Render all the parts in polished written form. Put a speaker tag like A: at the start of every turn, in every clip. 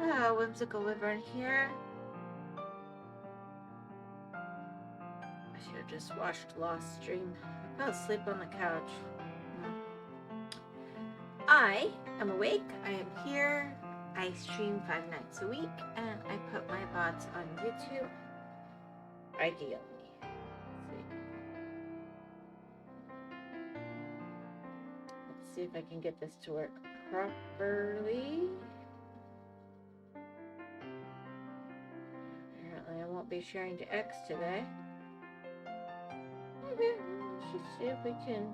A: Hello, Whimsical Wyvern here. I should have just watched Lost Stream. I fell asleep on the couch. I am awake. I am here. I stream 5 nights a week, and I put my VODs on YouTube. Ideally. Let's see if I can get this to work properly. Apparently I won't be sharing to X today. Okay, let's just see if we can.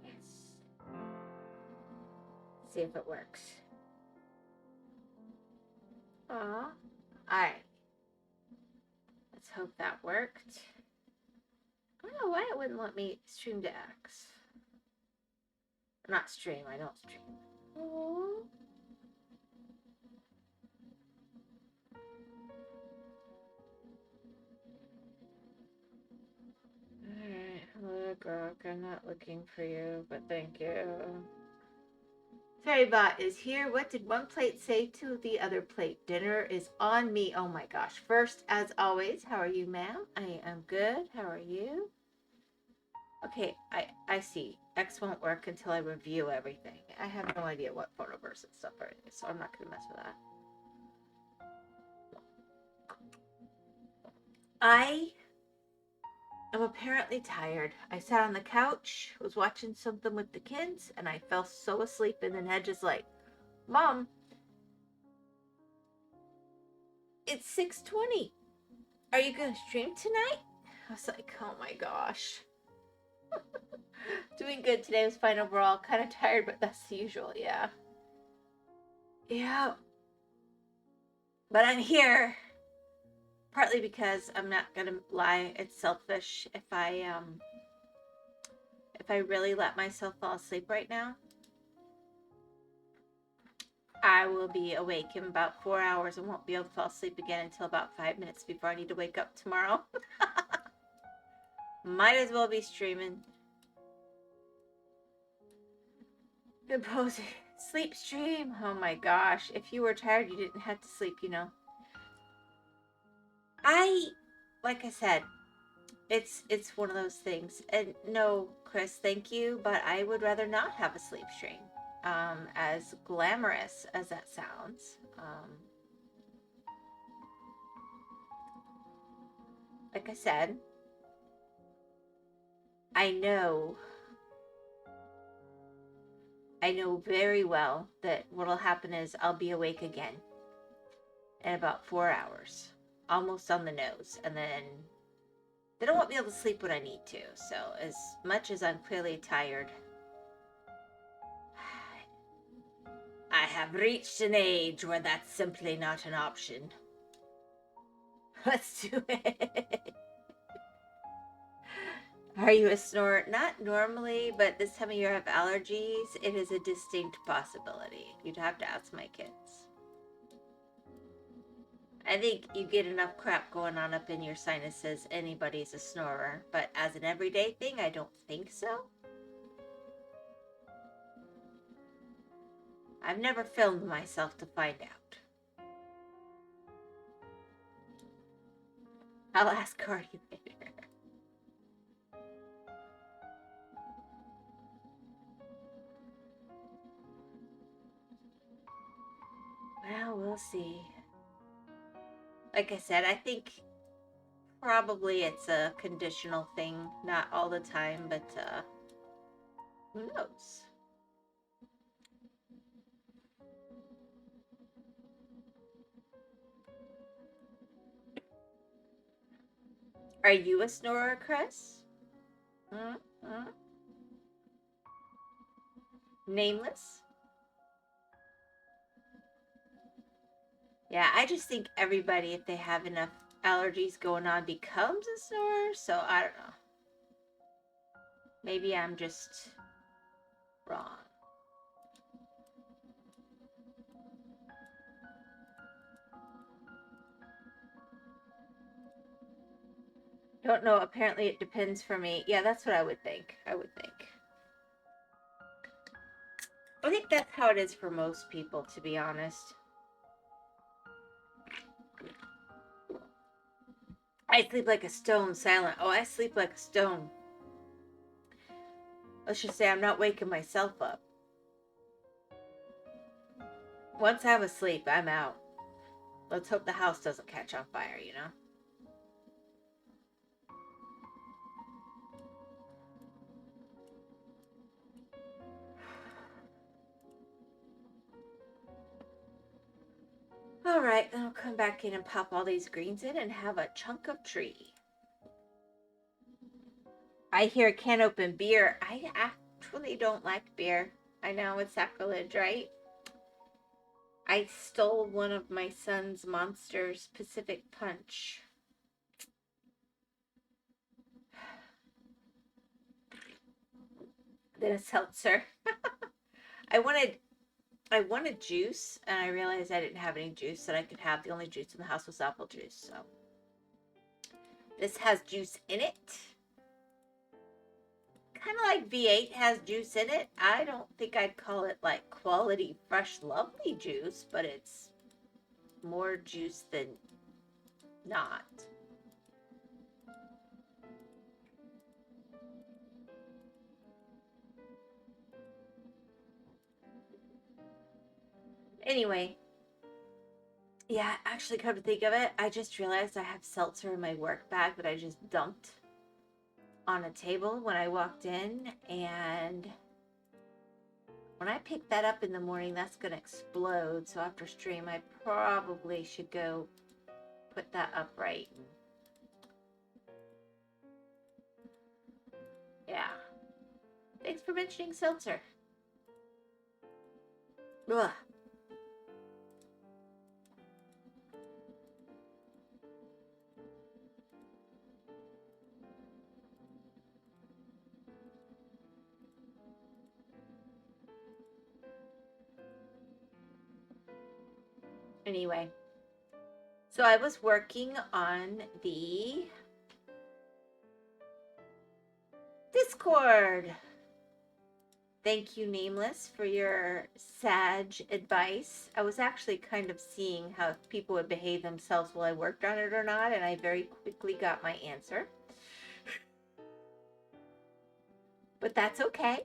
A: Yes. See if it works. Aw. Alright. Let's hope that worked. I don't know why it wouldn't let me stream to X. Not stream, I don't stream. Aww. Alright, hello Grok, I'm not looking for you, but thank you. Ferrybot is here. What did one plate say to the other plate? Dinner is on me. Oh my gosh. First, as always, how are you, ma'am? I am good. How are you? Okay, I see. X won't work until I review everything. I have no idea what photoverse and stuff are, so I'm not going to mess with that. I am apparently tired. I sat on the couch, was watching something with the kids, and I fell so asleep, and then had just like, Mom, it's 6:20. Are you going to stream tonight? I was like, oh my gosh. Doing good today. Was fine overall. Kind of tired, but that's the usual, yeah. Yeah. But I'm here. Partly because I'm not gonna lie, it's selfish. If I really let myself fall asleep right now, I will be awake in about 4 hours and won't be able to fall asleep again until about 5 minutes before I need to wake up tomorrow. Might as well be streaming. Composing. Sleep stream. Oh my gosh. If you were tired, you didn't have to sleep, you know. Like I said, it's one of those things. And no, Chris, thank you, but I would rather not have a sleep stream. As glamorous as that sounds. Like I said, I know very well that what'll happen is I'll be awake again in about 4 hours. Almost on the nose. And then I won't be able to sleep when I need to. So as much as I'm clearly tired, I have reached an age where that's simply not an option. Let's do it. Are you a snorer? Not normally, but this time of year I have allergies. It is a distinct possibility. You'd have to ask my kids. I think you get enough crap going on up in your sinuses, anybody's a snorer. But as an everyday thing, I don't think so. I've never filmed myself to find out. I'll ask Cardi later. Well, we'll see. Like I said, I think probably it's a conditional thing. Not all the time, but who knows? Are you a snorer, Chris? Nameless? Yeah, I just think everybody, if they have enough allergies going on, becomes a snorer. So I don't know. Maybe I'm just wrong. Don't know. Apparently it depends for me. Yeah, that's what I would think. I think that's how it is for most people, to be honest. I sleep like a stone, silent. Oh, I sleep like a stone. Let's just say I'm not waking myself up. Once I'm asleep, I'm out. Let's hope the house doesn't catch on fire, you know? All right, then I'll come back in and pop all these greens in and have a chunk of tree. I hear can't open beer. I actually don't like beer. I know it's sacrilege, right? I stole one of my son's Monsters Pacific Punch. Then a seltzer. I wanted juice, and I realized I didn't have any juice that I could have. The only juice in the house was apple juice, so. This has juice in it. Kind of like V8 has juice in it. I don't think I'd call it like quality, fresh, lovely juice, but it's more juice than not. Anyway, yeah, actually, come to think of it, I just realized I have seltzer in my work bag that I just dumped on a table when I walked in, and when I pick that up in the morning, that's going to explode. So after stream, I probably should go put that upright. Yeah. Thanks for mentioning seltzer. Ugh. Anyway, so I was working on the Discord. Thank you, Nameless, for your sage advice. I was actually kind of seeing how people would behave themselves while I worked on it or not, and I very quickly got my answer. But that's okay.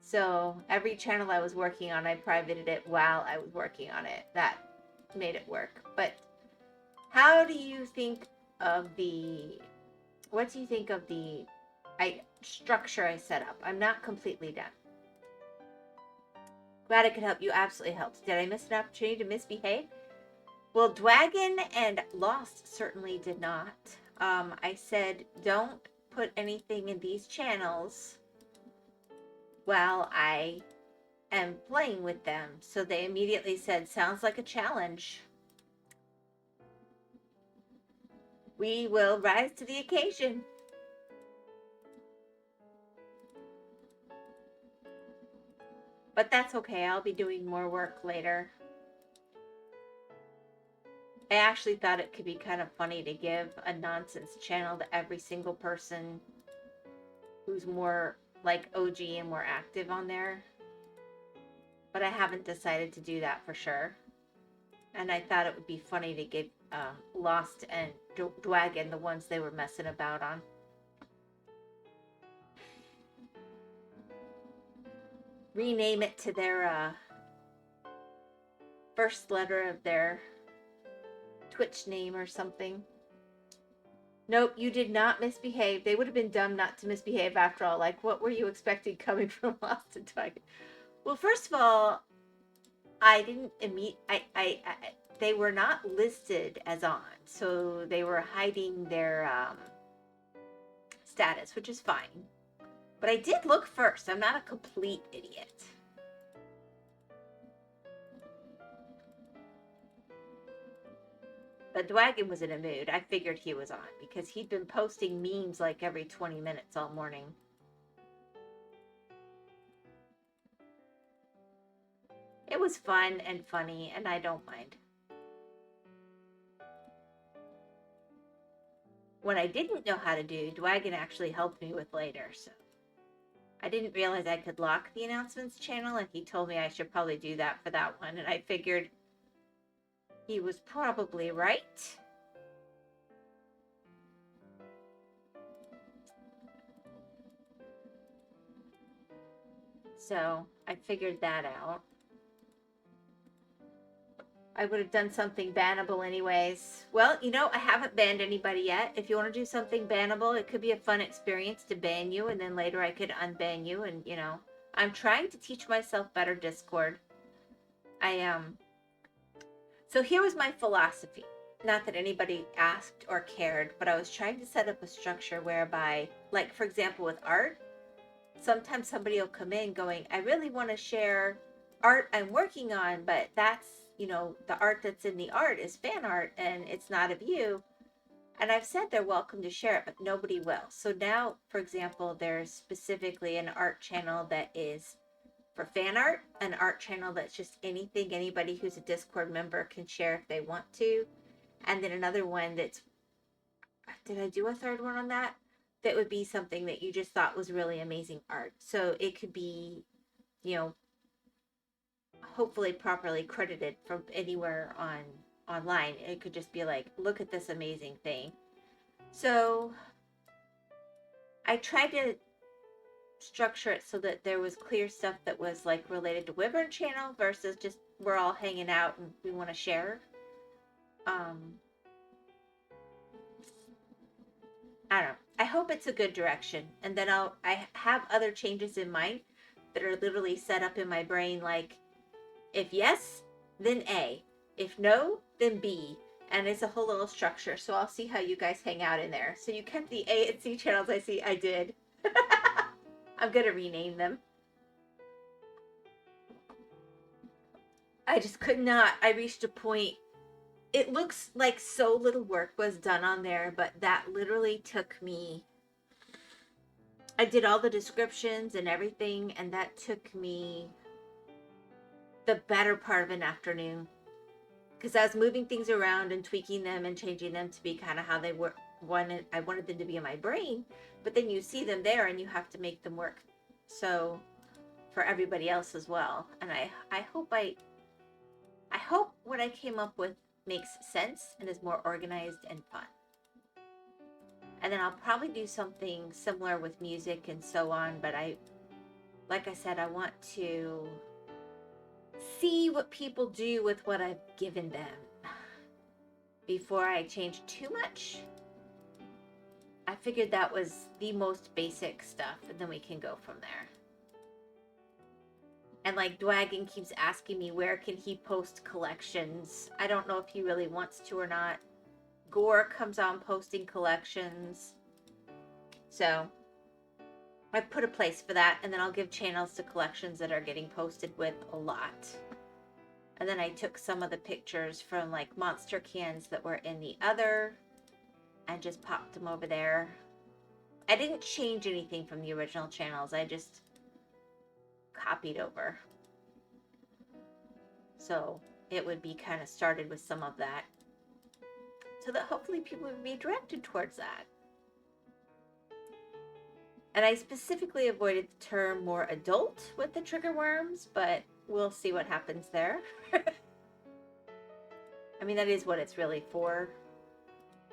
A: So every channel I was working on, I privated it while I was working on it. That made it work. But how do you think of what do you think of the structure I set up? I'm not completely done. Glad I could help you. Absolutely helped. Did I miss an opportunity to misbehave? Well, Dwagon and Lost certainly did not. I said, don't put anything in these channels while I am playing with them. So they immediately said, sounds like a challenge. We will rise to the occasion. But that's okay. I'll be doing more work later. I actually thought it could be kind of funny to give a nonsense channel to every single person who's more like OG and more active on there. But I haven't decided to do that for sure. And I thought it would be funny to give Lost and Dwagon the ones they were messing about on. Rename it to their first letter of their Twitch name or something. Nope, you did not misbehave. They would have been dumb not to misbehave after all. Like, what were you expecting coming from Lost and Dwagon? Well, first of all, I didn't they were not listed as on, so they were hiding their status, which is fine. But I did look first. I'm not a complete idiot. But Dwagon was in a mood. I figured he was on because he'd been posting memes like every 20 minutes all morning. It was fun and funny, and I don't mind. What I didn't know how to do, Dwagon actually helped me with later, so. I didn't realize I could lock the announcements channel, and he told me I should probably do that for that one, and I figured he was probably right. So I figured that out. I would have done something bannable anyways. Well, you know, I haven't banned anybody yet. If you want to do something bannable, it could be a fun experience to ban you, and then later I could unban you. And, you know, I'm trying to teach myself better Discord. So here was my philosophy. Not that anybody asked or cared, but I was trying to set up a structure whereby, like, for example, with art, sometimes somebody will come in going, I really want to share art I'm working on, but that's, you know, the art that's in the art is fan art and it's not of you. And I've said they're welcome to share it, but nobody will. So now, for example, there's specifically an art channel that is for fan art, an art channel that's just anything anybody who's a Discord member can share if they want to. And then another one that's, did I do a third one on that? That would be something that you just thought was really amazing art. So it could be, you know, hopefully properly credited from anywhere online. It could just be like, look at this amazing thing. So I tried to structure it so that there was clear stuff that was like related to Wyvern channel versus just we're all hanging out and we want to share. I don't know. I hope it's a good direction, and then I have other changes in mind that are literally set up in my brain, like if yes, then A, if no, then B, and it's a whole little structure. So I'll see how you guys hang out in there. So you kept the A and C channels. I see. I did. I'm gonna rename them. I just could not. I reached a point. It looks like so little work was done on there, but that literally took me. I did all the descriptions and everything, and that took me the better part of an afternoon because I was moving things around and tweaking them and changing them to be kind of how they were. I wanted them to be in my brain, but then you see them there and you have to make them work. So for everybody else as well. And I hope what I came up with makes sense and is more organized and fun. And then I'll probably do something similar with music and so on, but like I said, I want to see what people do with what I've given them before I change too much. I figured that was the most basic stuff, and then we can go from there. And like Dwagon keeps asking me where can he post collections. I don't know if he really wants to or not. Gore comes on posting collections. So I put a place for that, and then I'll give channels to collections that are getting posted with a lot. And then I took some of the pictures from like monster cans that were in the other and just popped them over there. I didn't change anything from the original channels. I just copied over. So it would be kind of started with some of that, so that hopefully people would be directed towards that. And I specifically avoided the term more adult with the trigger worms, but we'll see what happens there. I mean, that is what it's really for,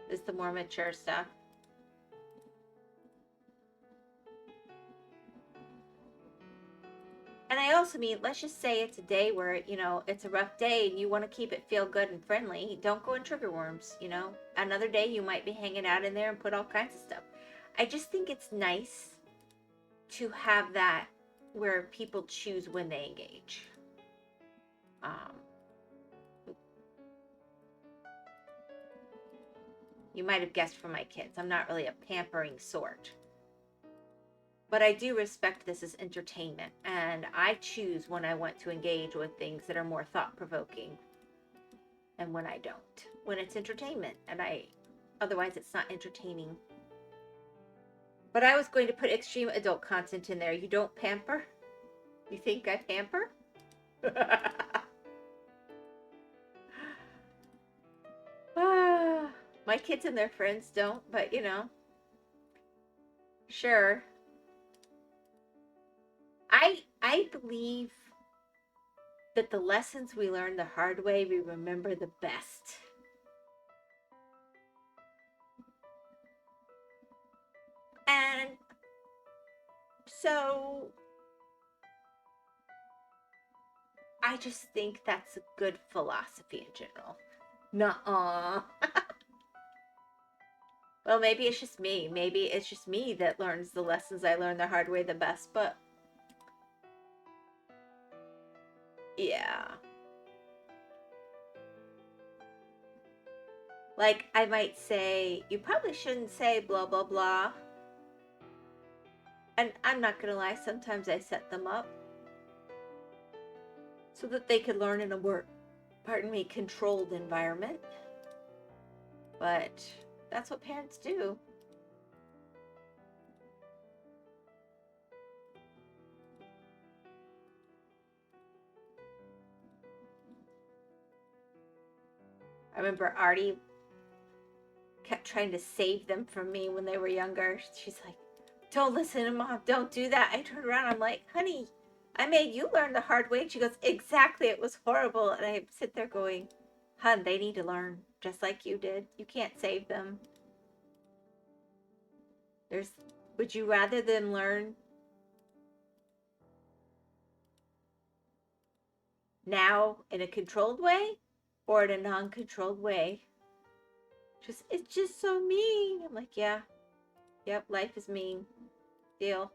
A: is the more mature stuff. And I also mean, let's just say it's a day where, you know, it's a rough day and you want to keep it feel good and friendly. Don't go in trigger worms, you know. Another day you might be hanging out in there and put all kinds of stuff. I just think it's nice to have that where people choose when they engage. You might have guessed from my kids, I'm not really a pampering sort. But I do respect this as entertainment, and I choose when I want to engage with things that are more thought-provoking and when I don't. When it's entertainment, and otherwise it's not entertaining. But I was going to put extreme adult content in there. You don't pamper? You think I pamper? My kids and their friends don't, but you know. Sure. I believe that the lessons we learn the hard way, we remember the best. And so I just think that's a good philosophy in general. Nuh-uh. Well, maybe it's just me. Maybe it's just me that learns the lessons I learned the hard way the best, but yeah. Like, I might say, you probably shouldn't say blah, blah, blah. And I'm not going to lie, sometimes I set them up so that they could learn in a more, controlled environment. But that's what parents do. I remember Artie kept trying to save them from me when they were younger. She's like, don't listen to mom, don't do that. I turned around, I'm like, honey, I made you learn the hard way. And she goes, exactly, it was horrible. And I sit there going, hun, they need to learn just like you did. You can't save them. Would you rather them learn now in a controlled way or in a non-controlled way? It's just so mean. I'm like, yeah, yep, life is mean. Deal.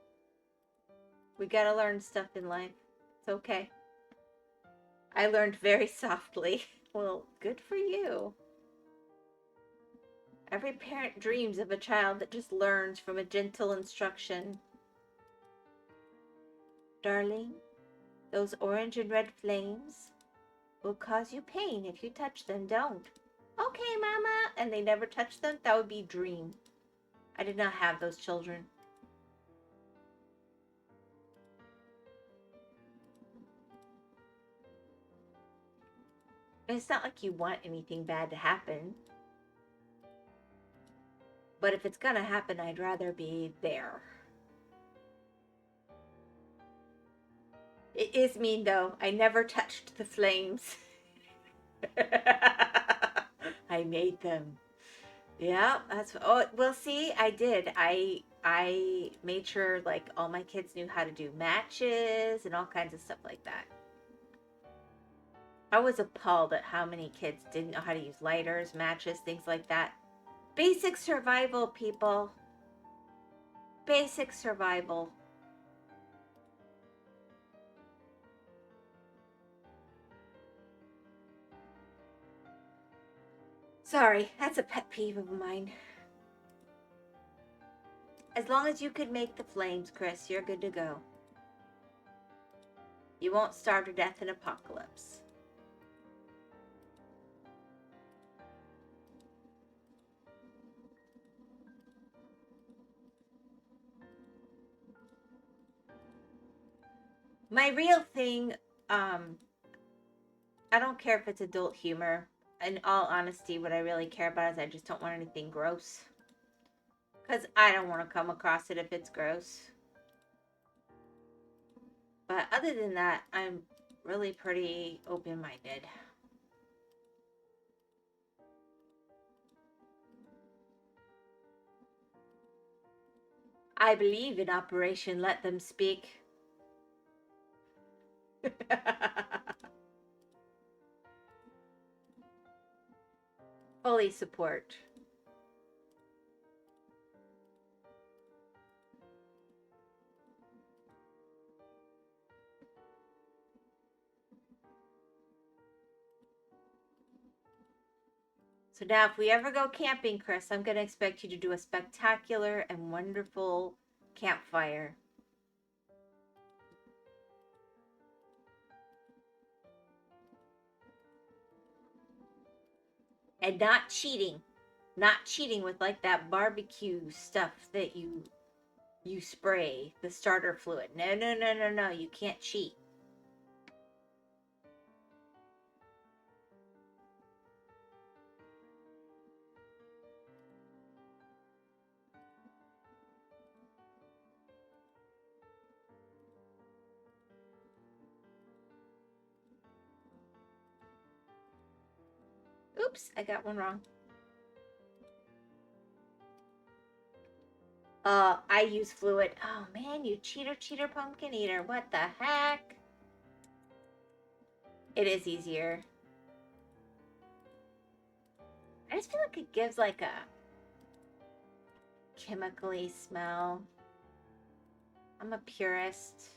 A: We gotta learn stuff in life. It's okay. I learned very softly. Well, good for you. Every parent dreams of a child that just learns from a gentle instruction. Darling, those orange and red flames will cause you pain if you touch them. Don't. Okay, Mama. And they never touch them? That would be dream. I did not have those children. And it's not like you want anything bad to happen. But if it's gonna happen, I'd rather be there. It is mean, though. I never touched the flames. I made them. Yeah, that's... Oh, well, see, I did. I made sure, like, all my kids knew how to do matches and all kinds of stuff like that. I was appalled at how many kids didn't know how to use lighters, matches, things like that. Basic survival, people. Basic survival. Sorry, that's a pet peeve of mine. As long as you could make the flames, Chris, you're good to go. You won't starve to death in apocalypse. My real thing, I don't care if it's adult humor. In all honesty, what I really care about is I just don't want anything gross. Because I don't want to come across it if it's gross. But other than that, I'm really pretty open-minded. I believe in Operation Let Them Speak. Fully support. So now if we ever go camping, Chris, I'm going to expect you to do a spectacular and wonderful campfire. And not cheating. Not cheating with like that barbecue stuff that you spray, the starter fluid. No, no, no, no, no. You can't cheat. Oops, I got one wrong. I use fluid. Oh man, you cheater pumpkin eater. What the heck? It is easier. I just feel like it gives like a chemically smell. I'm a purist.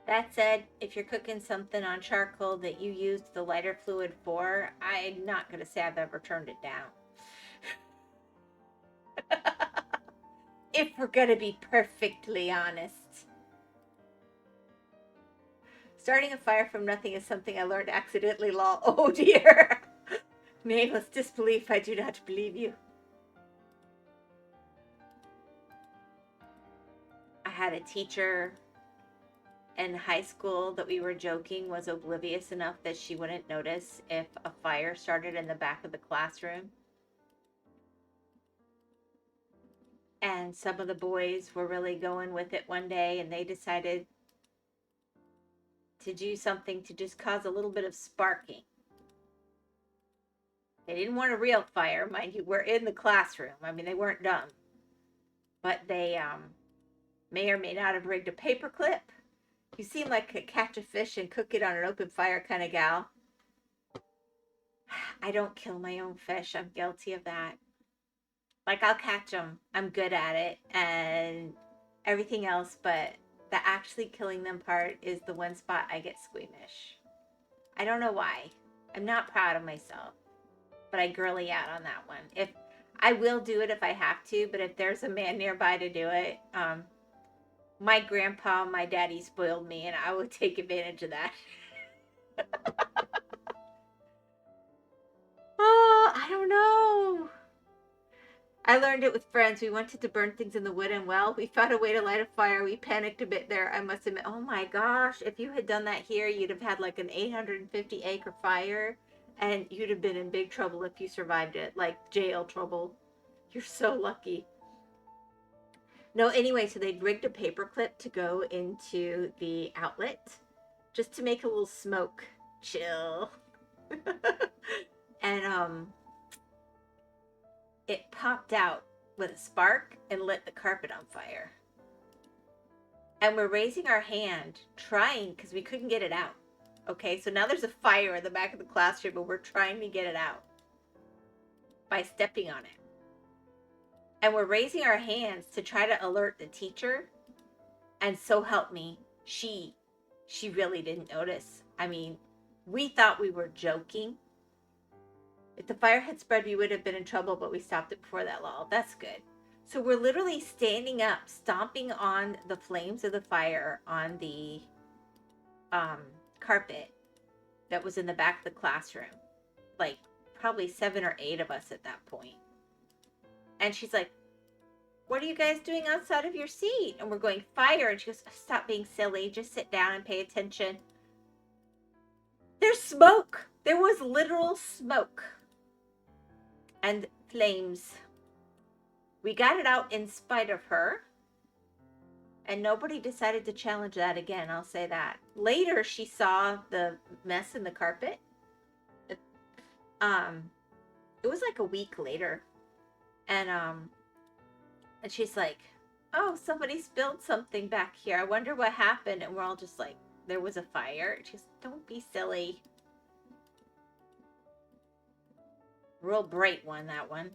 A: That said, if you're cooking something on charcoal that you used the lighter fluid for, I'm not going to say I've ever turned it down. If we're going to be perfectly honest. Starting a fire from nothing is something I learned accidentally. Oh dear. Nameless disbelief, I do not believe you. I had a teacher in high school that we were joking was oblivious enough that she wouldn't notice if a fire started in the back of the classroom. And some of the boys were really going with it one day, and they decided to do something to just cause a little bit of sparking. They didn't want a real fire, mind you. We're in the classroom. I mean, they weren't dumb. But they may or may not have rigged a paperclip. You seem like a catch a fish and cook it on an open fire kind of gal. I don't kill my own fish. I'm guilty of that. Like, I'll catch them. I'm good at it and everything else, but the actually killing them part is the one spot I get squeamish. I don't know why. I'm not proud of myself, but I girly out on that one. If I will do it if I have to, but if there's a man nearby to do it, my grandpa, my daddy spoiled me, and I would take advantage of that. Oh, I don't know. I learned it with friends. We wanted to burn things in the wood, and well, we found a way to light a fire. We panicked a bit there, I must admit. Oh my gosh, if you had done that here, you'd have had like an 850-acre fire, and you'd have been in big trouble if you survived it, like jail trouble. You're so lucky. No, anyway, so they'd rigged a paperclip to go into the outlet just to make a little smoke chill. And it popped out with a spark and lit the carpet on fire. And we're raising our hand, trying, because we couldn't get it out. Okay, so now there's a fire in the back of the classroom, but we're trying to get it out by stepping on it. And we're raising our hands to try to alert the teacher. And so help me, she really didn't notice. I mean, we thought we were joking. If the fire had spread, we would have been in trouble, but we stopped it before that lull. That's good. So we're literally standing up, stomping on the flames of the fire on the carpet that was in the back of the classroom. Like, probably 7 or 8 of us at that point. And she's like, what are you guys doing outside of your seat? And we're going, fire. And she goes, stop being silly. Just sit down and pay attention. There's smoke. There was literal smoke. And flames. We got it out in spite of her. And nobody decided to challenge that again. I'll say that. Later, she saw the mess in the carpet. It was like a week later. And she's like, oh, somebody spilled something back here. I wonder what happened. And we're all just like, there was a fire. Just don't be silly. Real bright one, that one.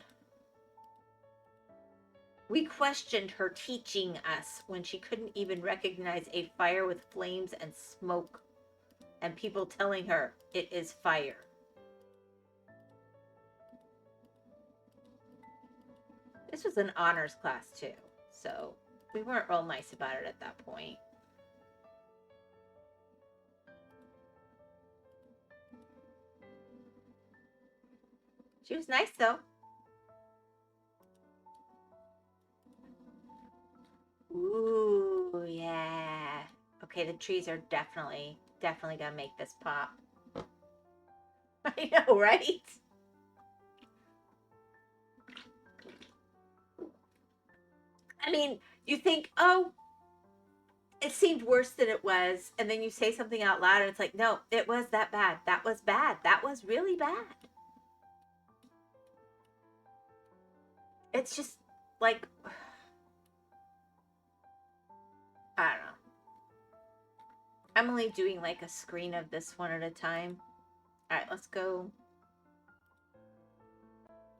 A: We questioned her teaching us when she couldn't even recognize a fire with flames and smoke. And people telling her it is fire. This was an honors class too. So we weren't real nice about it at that point. She was nice though. Ooh, yeah. Okay, the trees are definitely gonna make this pop. I know, right? I mean, you think, oh, it seemed worse than it was. And then you say something out loud and it's like, no, it was that bad. That was bad. That was really bad. It's just like, I don't know. I'm only doing like a screen of this one at a time. All right, let's go.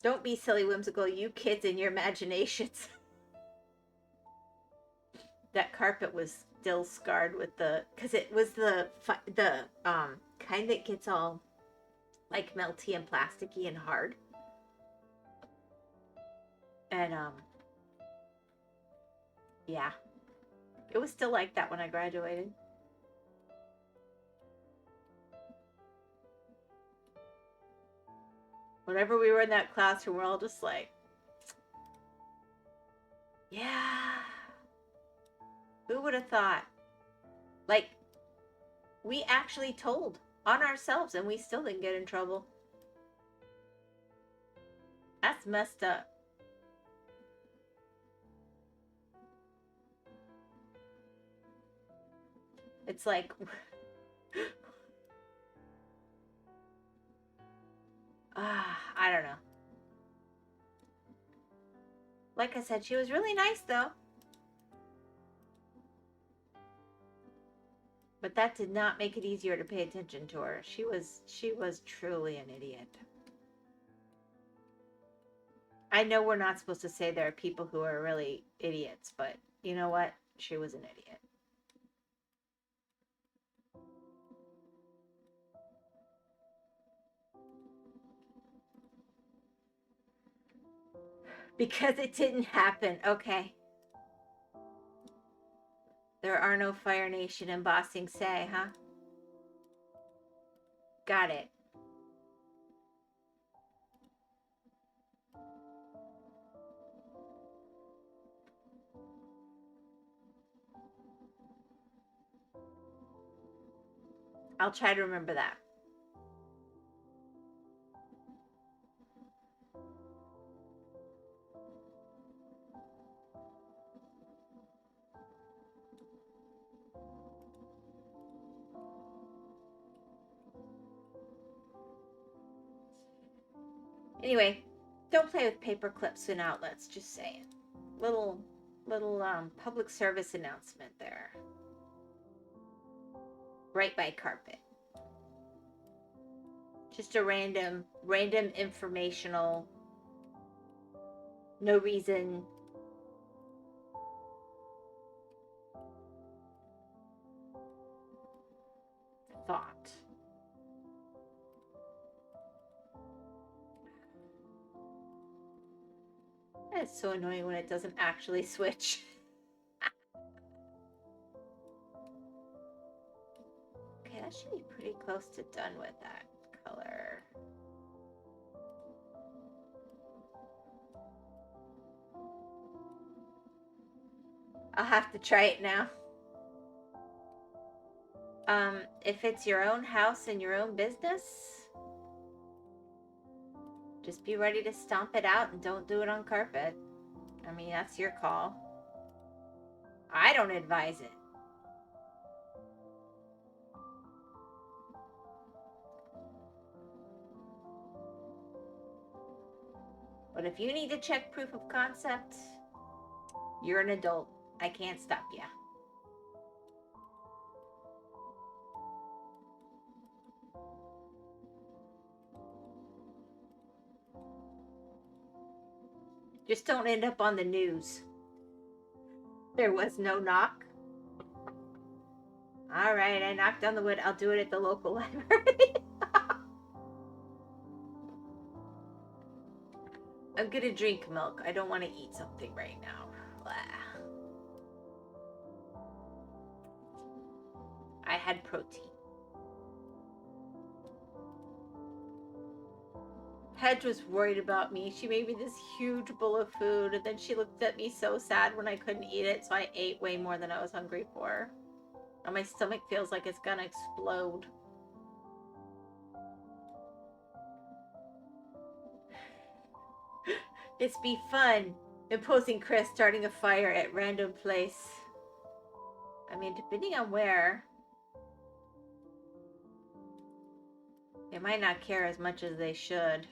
A: Don't be silly, whimsical. You kids and your imaginations. That carpet was still scarred with the, because it was the kind that gets all like melty and plasticky and hard. And yeah, it was still like that when I graduated. Whenever we were in that classroom, we're all just like, yeah, who would have thought? Like, we actually told on ourselves and we still didn't get in trouble. That's messed up. It's like, I don't know. Like I said, she was really nice though. But that did not make it easier to pay attention to her. She was truly an idiot. I know we're not supposed to say there are people who are really idiots, but you know what? She was an idiot. Because it didn't happen. Okay. There are no Fire Nation and Bossing Say, huh? Got it. I'll try to remember that. Anyway, don't play with paper clips and outlets, just saying. Little public service announcement there. Right by carpet. Just a random informational, no reason thought. It's so annoying when it doesn't actually switch. Okay, that should be pretty close to done with that color. I'll have to try it now. If it's your own house and your own business, just be ready to stomp it out and don't do it on carpet. I mean, that's your call. I don't advise it. But if you need to check proof of concept, you're an adult. I can't stop you. Just don't end up on the news. There was no knock. All right, I knocked on the wood. I'll do it at the local library. I'm gonna drink milk. I don't want to eat something right now. Blah. I had protein. Hedge was worried about me. She made me this huge bowl of food, and then she looked at me so sad when I couldn't eat it, so I ate way more than I was hungry for. And my stomach feels like it's gonna explode. It's be fun. Imposing Chris starting a fire at random place. I mean, depending on where, they might not care as much as they should.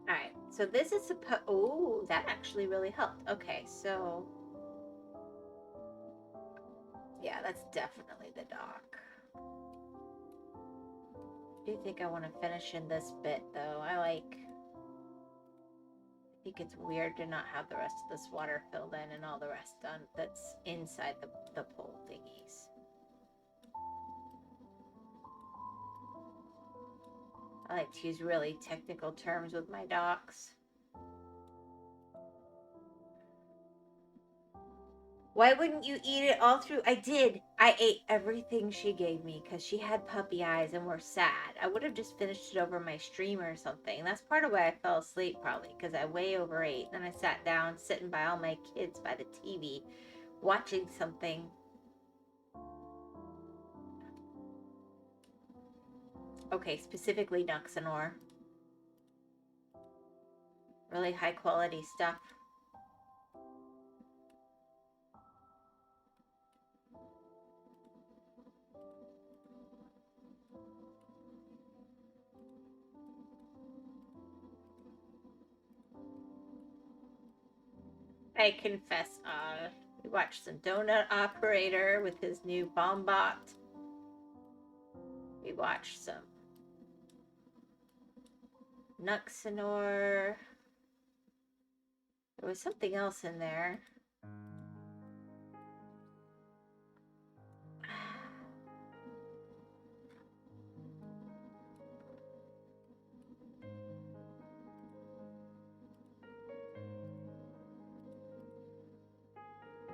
A: Alright, so this is supposed... Oh, that actually really helped. Okay, so... Yeah, that's definitely the dock. I do think I want to finish in this bit, though. I think it's weird to not have the rest of this water filled in and all the rest done that's inside the pole thingies. I like to use really technical terms with my docks. Why wouldn't you eat it all through? I did. I ate everything she gave me because she had puppy eyes and were sad. I would have just finished it over my stream or something. That's part of why I fell asleep probably, because I way overate. Then I sat down sitting by all my kids by the TV watching something. Okay, specifically Nuxanor. Really high quality stuff. I confess, we watched some Donut Operator with his new Bombot. We watched some Nuxanor. There was something else in there.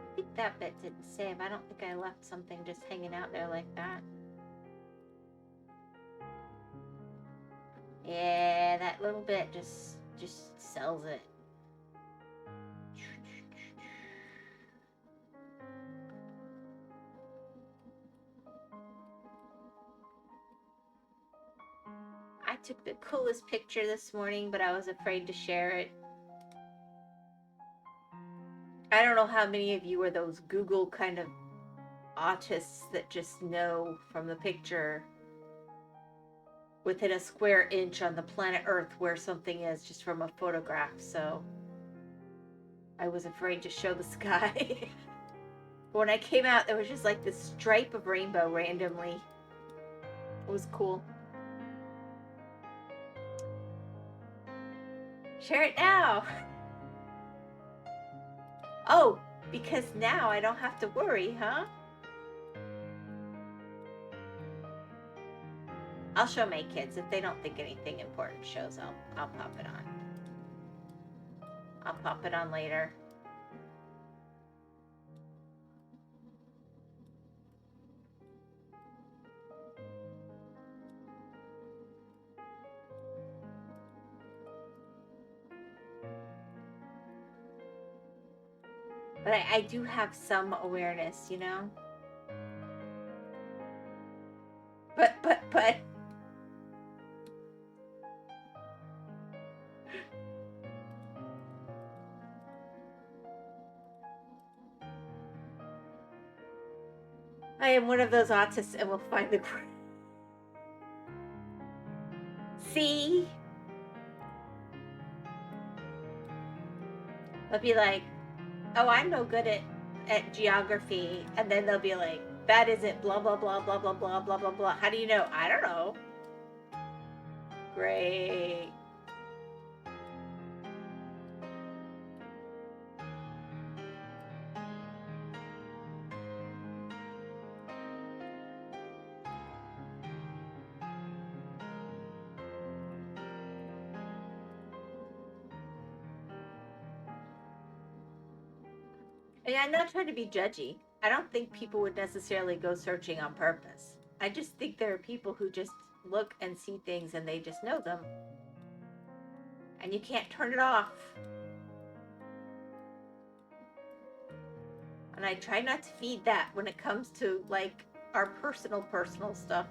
A: I think that bit didn't save. I don't think I left something just hanging out there like that. Yeah, that little bit just sells it. I took the coolest picture this morning, but I was afraid to share it. I don't know how many of you are those Google kind of autists that just know from the picture within a square inch on the planet Earth where something is just from a photograph, so I was afraid to show the sky. When I came out, there was just like this stripe of rainbow randomly. It was cool. Share it now! Oh, because now I don't have to worry, huh? I'll show my kids. If they don't think anything important shows, I'll pop it on. I'll pop it on later. But I do have some awareness, you know? But. I am one of those autists and will find the... See? They'll be like, oh, I'm no good at geography. And then they'll be like, that isn't blah, blah, blah, blah, blah, blah, blah, blah, blah. How do you know? I don't know. Great. And I'm not trying to be judgy. I don't think people would necessarily go searching on purpose. I just think there are people who just look and see things and they just know them. And you can't turn it off. And I try not to feed that when it comes to, like, our personal stuff.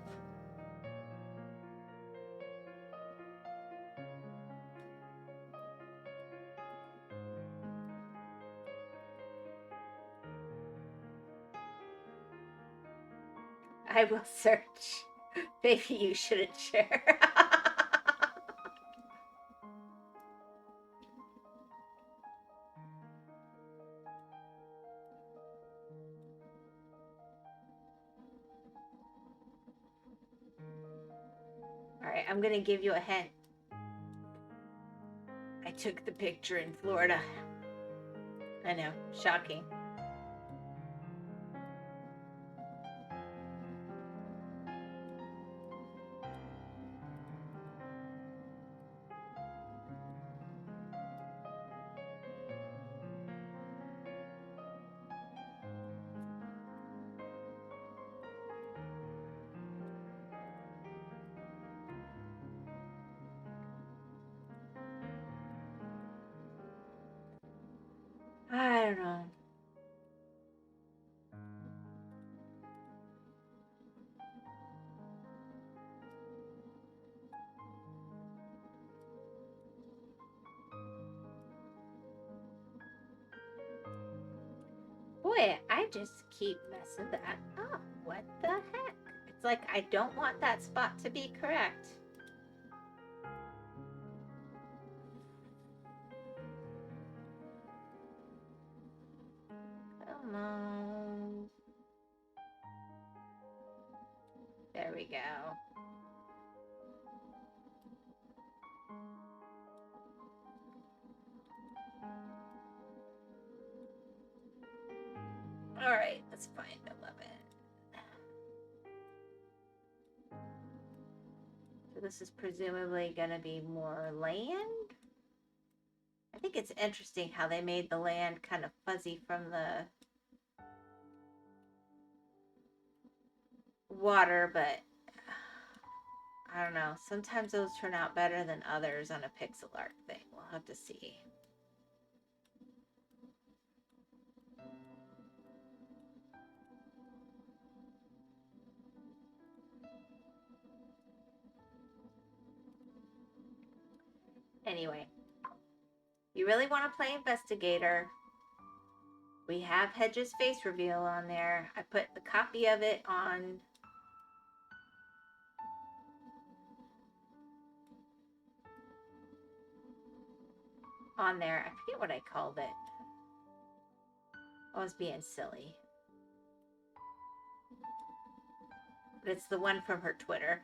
A: I will search. Maybe you shouldn't share. Alright, I'm gonna give you a hint. I took the picture in Florida. I know, shocking. I don't know. Boy, I just keep messing that up. What the heck? It's like I don't want that spot to be correct. Come on. There we go. All right, let's find 11. So this is presumably going to be more land. I think it's interesting how they made the land kind of fuzzy from the water, but I don't know. Sometimes those turn out better than others on a pixel art thing. We'll have to see. Anyway, you really want to play Investigator. We have Hedge's face reveal on there. I put the copy of it on there. I forget what I called it. I was being silly. But it's the one from her Twitter.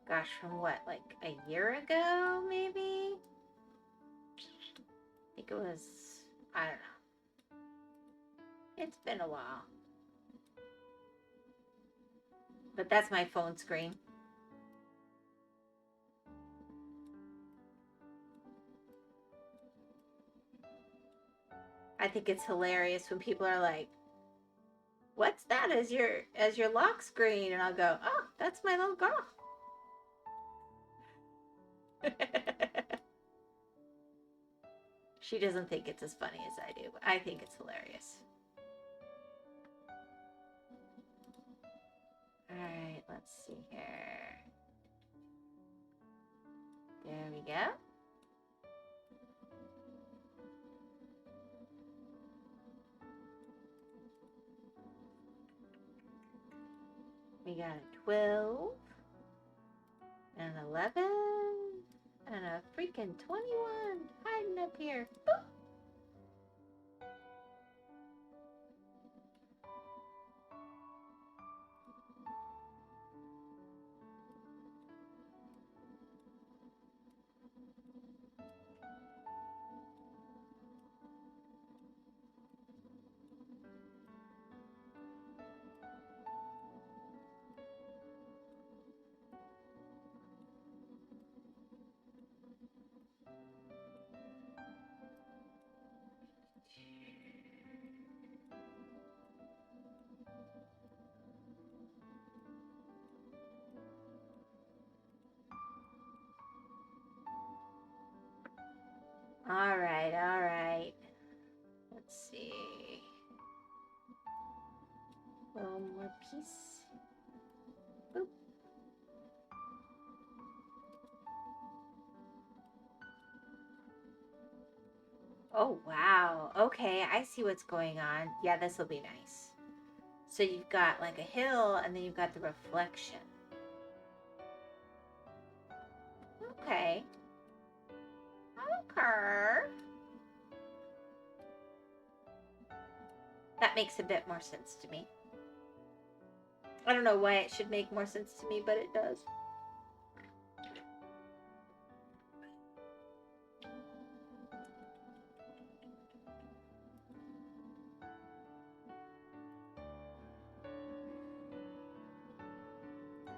A: Gosh, from what, like a year ago, maybe? I think it was, I don't know. It's been a while. But that's my phone screen. I think it's hilarious when people are like, what's that as your lock screen? And I'll go, oh, that's my little girl. She doesn't think it's as funny as I do, but I think it's hilarious. All right, let's see here. There we go. We got a 12, and an 11, and a freaking 21 hiding up here. Boop. Let's see. One more piece. Boop. Oh, wow. Okay, I see what's going on. Yeah, this will be nice. So you've got like a hill and then you've got the reflection. Okay. Okay. That makes a bit more sense to me. I don't know why it should make more sense to me, but it does.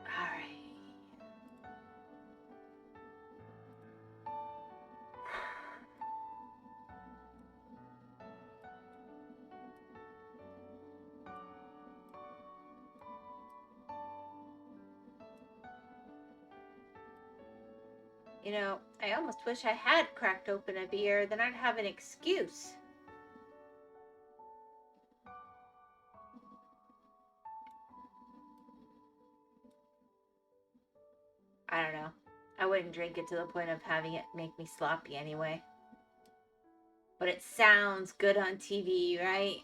A: All right. You know, I almost wish I had cracked open a beer, then I'd have an excuse. I don't know. I wouldn't drink it to the point of having it make me sloppy anyway. But it sounds good on TV, right?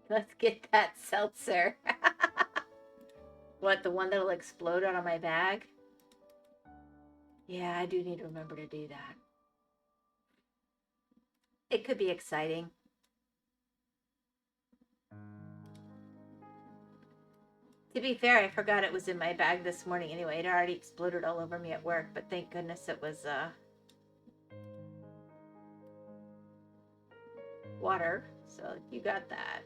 A: Let's get that seltzer. What, the one that'll explode out of my bag? Yeah, I do need to remember to do that. It could be exciting. To be fair, I forgot it was in my bag this morning anyway. It already exploded all over me at work, but thank goodness it was water. So you got that.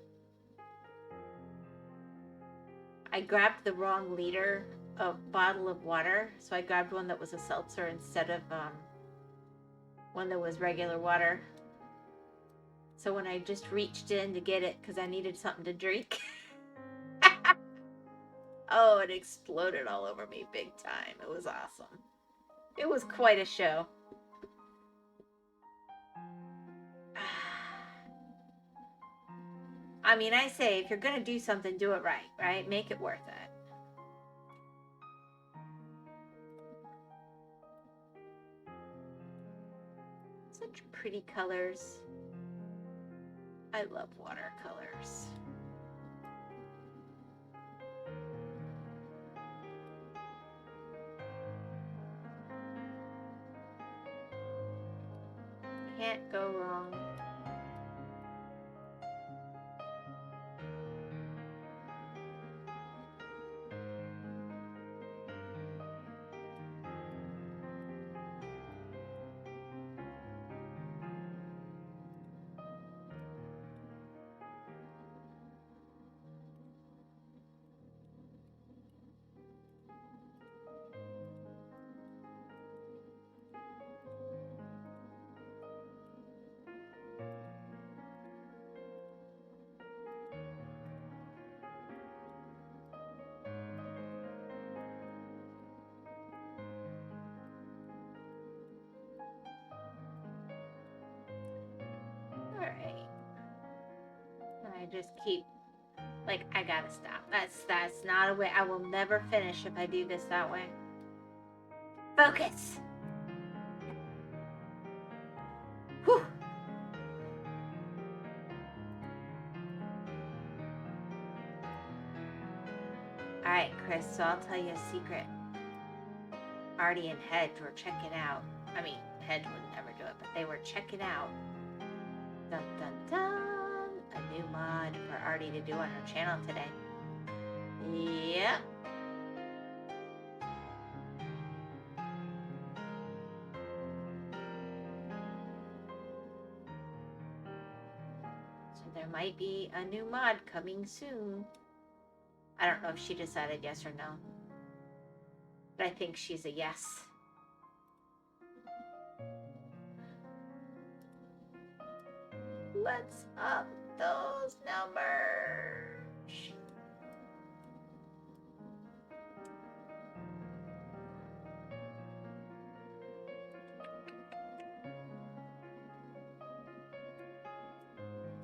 A: I grabbed the wrong liter of bottle of water, so I grabbed one that was a seltzer instead of one that was regular water. So when I just reached in to get it because I needed something to drink, oh, it exploded all over me big time. It was awesome. It was quite a show. I mean, I say if you're going to do something, do it right, right? Make it worth it. Such pretty colors. I love watercolors. Can't go wrong. Alright. I just keep, like, I gotta stop. That's not a way. I will never finish if I do this that way. Focus! Whew! Alright, Chris, so I'll tell you a secret. Artie and Hedge were checking out. I mean, Hedge would never do it, but they were checking out. Dun dun dun! A new mod for Artie to do on her channel today. Yep. So there might be a new mod coming soon. I don't know if she decided yes or no. But I think she's a yes. let's up those numbers.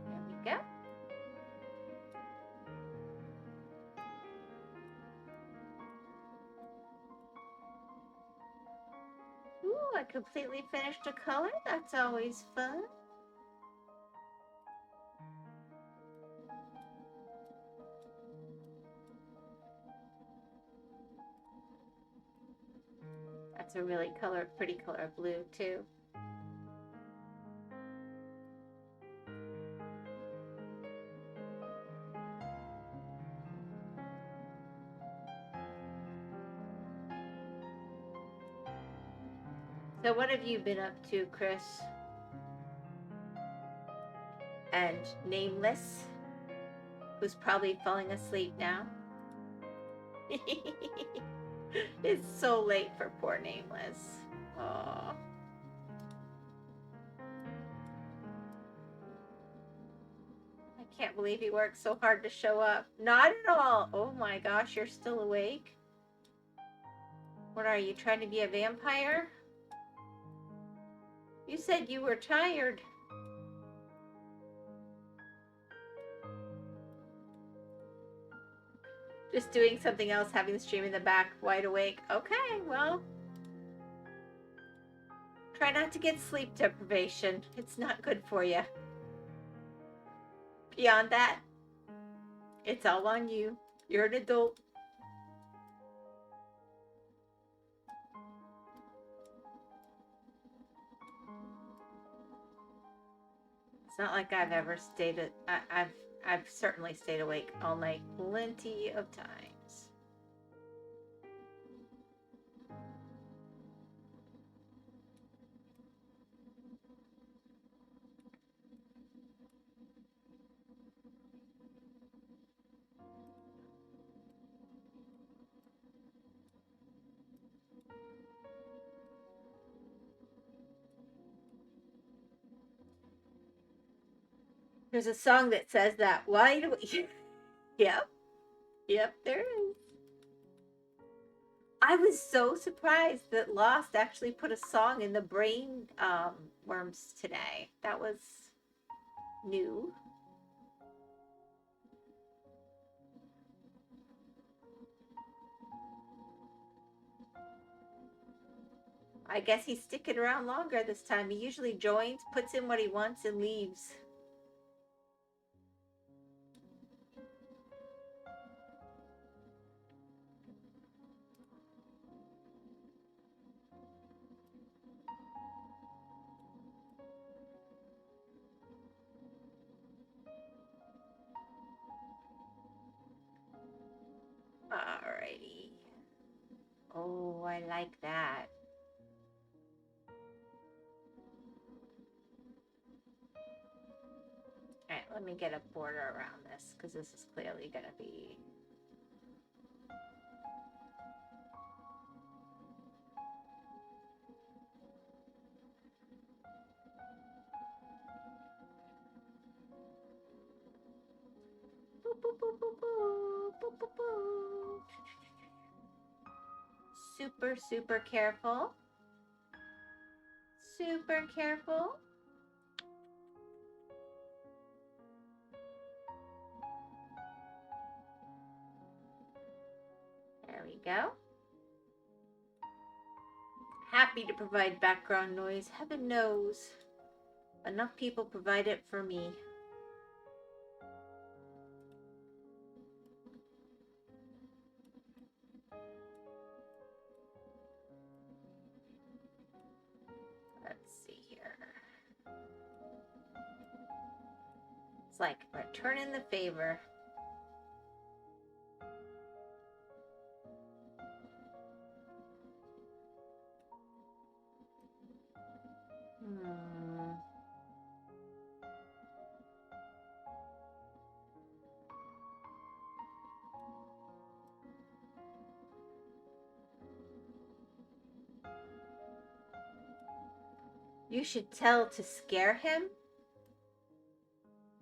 A: There we go. Ooh, I completely finished a color. That's always fun. That's a really pretty color of blue too. So what have you been up to, Chris? And Nameless, who's probably falling asleep now. It's so late for poor Nameless. Oh. I can't believe he worked so hard to show up. Not at all. Oh my gosh, you're still awake? What are you, trying to be a vampire? You said you were tired. Just doing something else, having the stream in the back, wide awake. Okay, well. Try not to get sleep deprivation. It's not good for you. Beyond that, it's all on you. You're an adult. It's not like I've ever stayed at, I've certainly stayed awake all night plenty of times. There's a song that says that. Why do we... Yep. Yep, there is. I was so surprised that Lost actually put a song in the brain worms today. That was new. I guess he's sticking around longer this time. He usually joins, puts in what he wants, and leaves. Alrighty. Oh, I like that. Alright, let me get a border around this, because this is clearly going to be... Boop, boop, boop, boop, boop, boop, boop, boop. Super, super careful. Super careful. There we go. Happy to provide background noise. Heaven knows. Enough people provide it for me. Let's see here. It's like returning the favor. You should tell to scare him.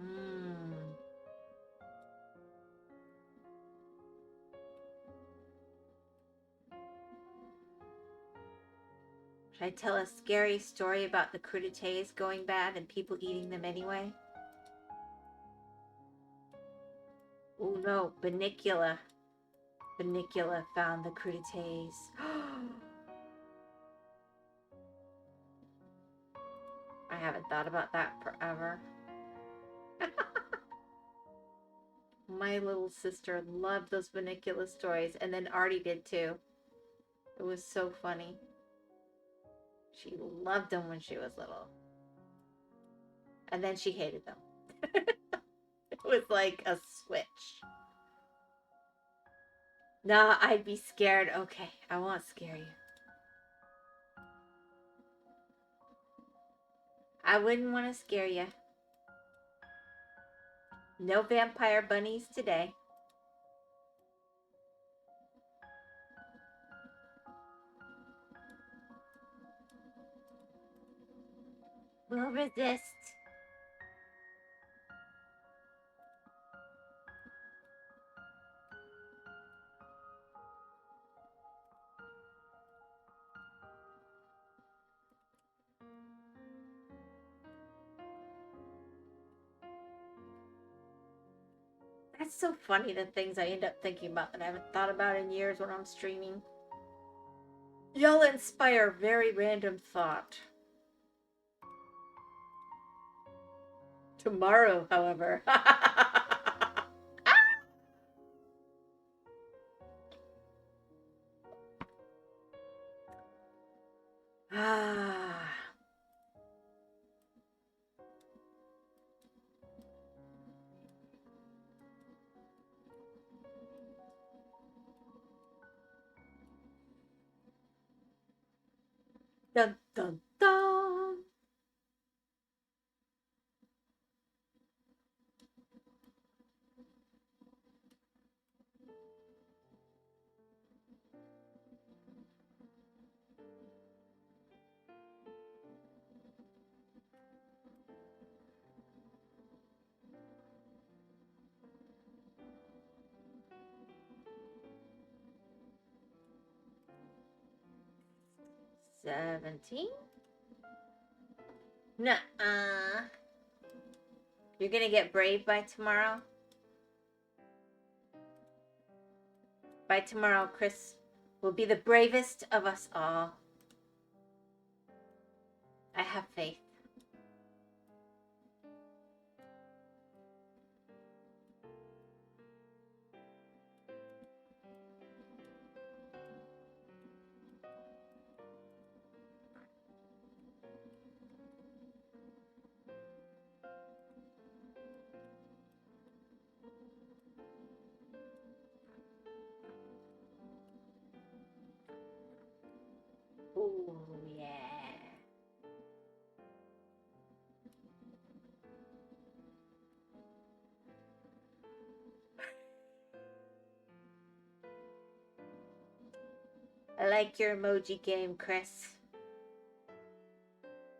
A: Mm. Should I tell a scary story about the crudités going bad and people eating them anyway? Oh no, Banicula. Banicula found the crudités. I haven't thought about that forever. My little sister loved those Banicula stories, and then Artie did too. It was so funny. She loved them when she was little. And then she hated them. It was like a switch. Nah, I'd be scared. Okay, I won't scare you. I wouldn't want to scare you. No vampire bunnies today. We'll resist. That's so funny, the things I end up thinking about that I haven't thought about in years when I'm streaming. Y'all inspire very random thought. Tomorrow, however. Ah. Dun dun dun. $17. Nuh-uh. You're gonna get brave by tomorrow? By tomorrow, Chris will be the bravest of us all. I have faith. Ooh, yeah. I like your emoji game, Chris.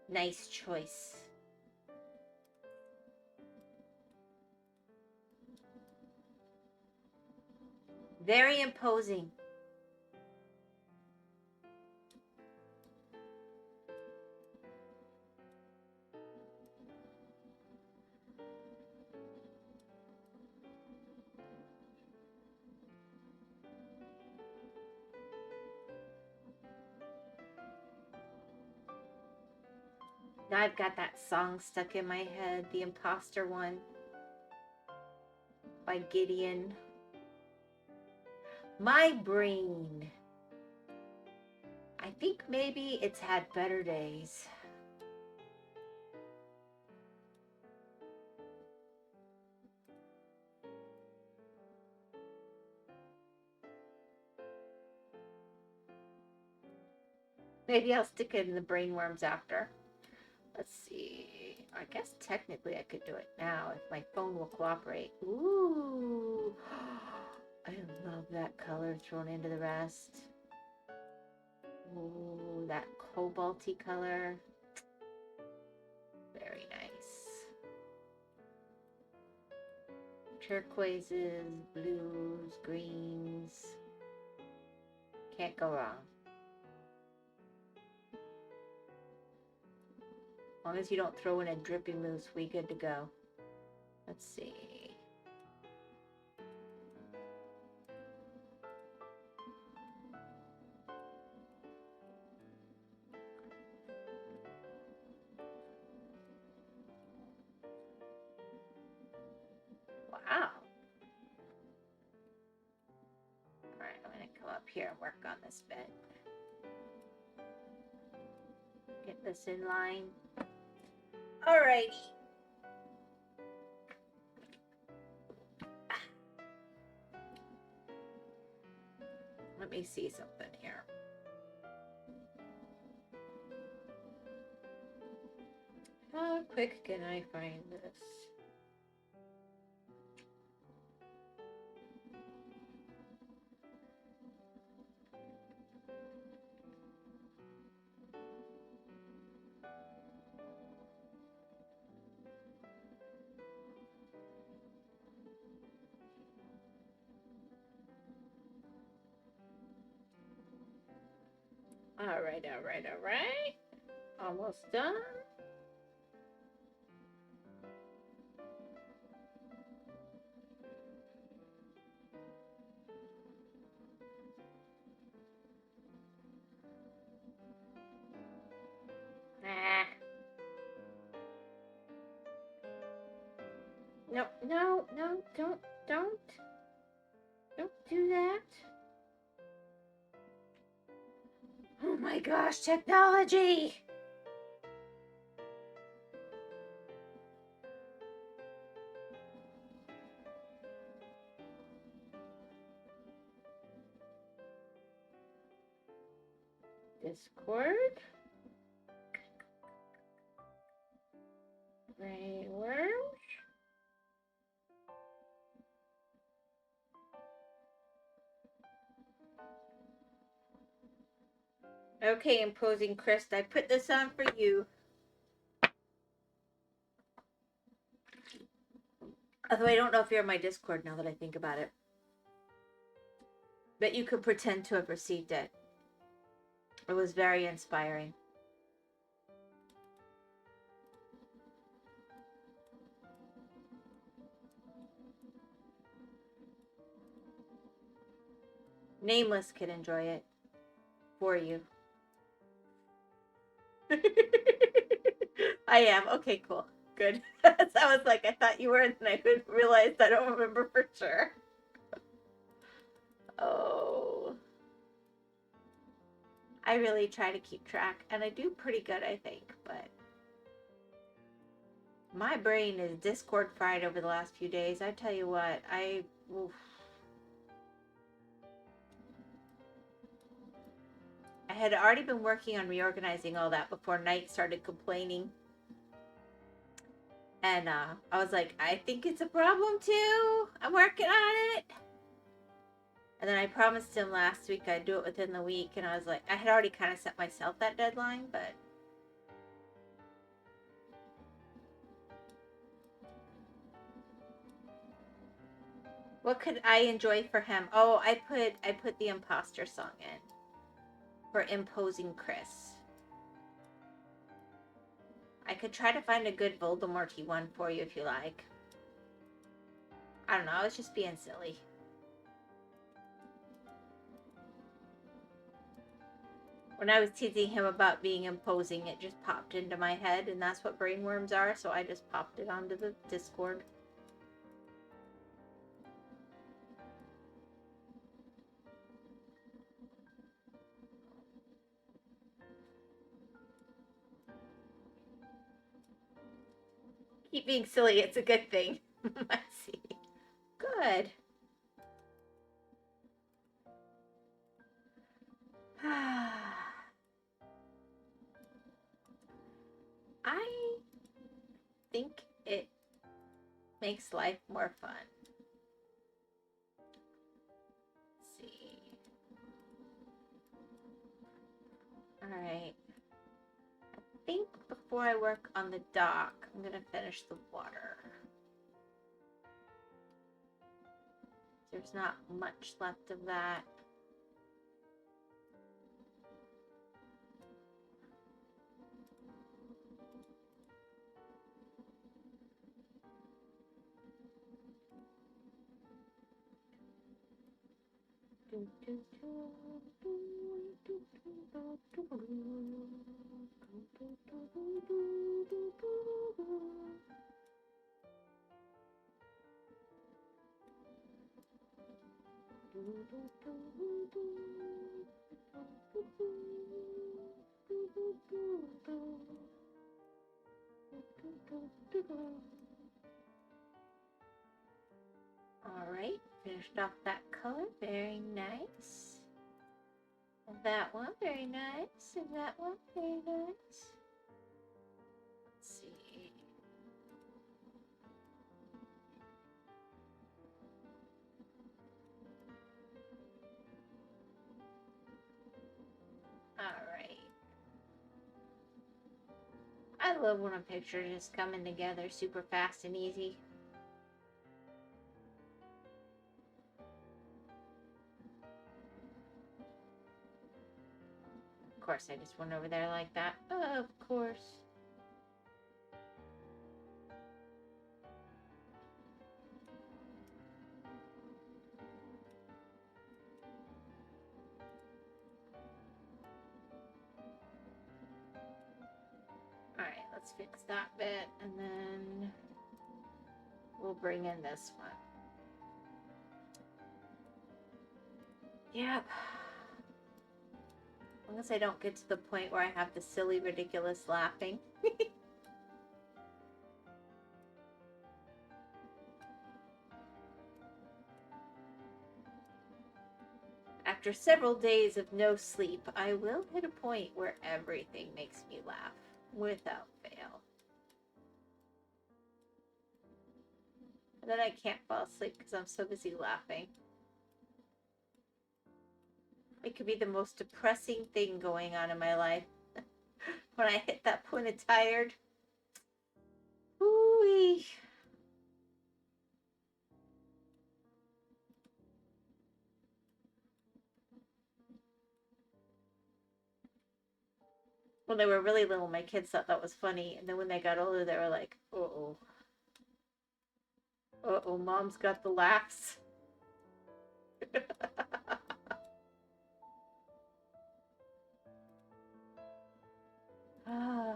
A: Nice choice. Very imposing. Now I've got that song stuck in my head, the imposter one by Gideon. My brain. I think maybe it's had better days. Maybe I'll stick it in the brainworms after. Let's see. I guess technically I could do it now if my phone will cooperate. Ooh. I love that color thrown into the rest. Ooh, that cobalty color. Very nice. Turquoises, blues, greens. Can't go wrong. As long as you don't throw in a drippy mousse, we good to go. Let's see. Wow. Alright, I'm going to come up here and work on this bit. Get this in line. Alrighty. Let me see something here. How quick can I find this? Alright, alright, alright. Almost done. Nah. No, no, no, don't do that. Oh my gosh, technology! Discord. Brainworm. Okay, imposing Chris, I put this on for you. Although I don't know if you're in my Discord now that I think about it. But you could pretend to have received it. It was very inspiring. Nameless could enjoy it for you. I am. Okay, cool. Good. So I was like, I thought you were, and then I realized I don't remember for sure. Oh. I really try to keep track, and I do pretty good, I think, but my brain is Discord fried over the last few days. I tell you what, oof. I had already been working on reorganizing all that before Night started complaining. And I was like, I think it's a problem too. I'm working on it. And then I promised him last week I'd do it within the week. And I was like, I had already kind of set myself that deadline, but what could I enjoy for him? Oh, I put the imposter song in for imposing Chris. I could try to find a good Voldemort-y one for you if you like. I don't know, I was just being silly. When I was teasing him about being imposing, it just popped into my head, and that's what brainworms are, so I just popped it onto the Discord. Keep being silly, it's a good thing. Let's see. Good. I think it makes life more fun. Let's see. Alright. I think before I work on the dock, I'm going to finish the water. There's not much left of that. All right, finished off that color. Very nice. And that one, very nice. And that one, very nice. Let's see. All right. I love when a picture is just coming together super fast and easy. Of course, I just went over there like that. Of course. Alright, let's fix that bit, and then we'll bring in this one. Yep. As long as I don't get to the point where I have the silly, ridiculous laughing. After several days of no sleep, I will hit a point where everything makes me laugh, without fail. And then I can't fall asleep because I'm so busy laughing. It could be the most depressing thing going on in my life. When I hit that point of tired. Ooh-wee. When they were really little, my kids thought that was funny. And then when they got older, they were like, uh-oh. Uh-oh, mom's got the laughs.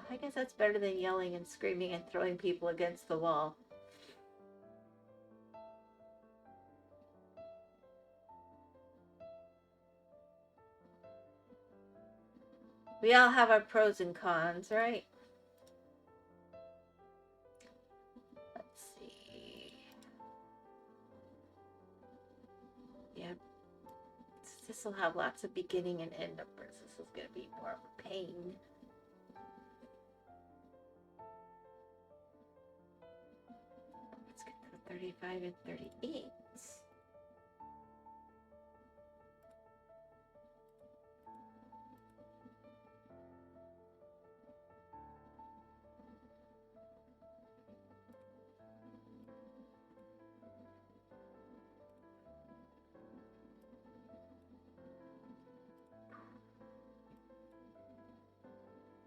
A: I guess that's better than yelling and screaming and throwing people against the wall. We all have our pros and cons, right? Let's see. Yep. This will have lots of beginning and end numbers. This is going to be more of a pain. Let's get to the 35 and 38.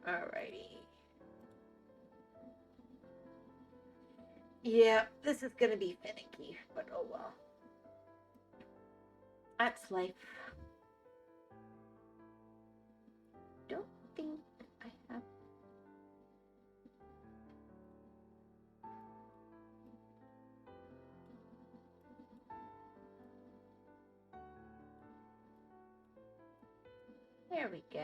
A: Alrighty. Yeah, this is gonna be finicky, but oh well. That's life. Don't think I have. There we go.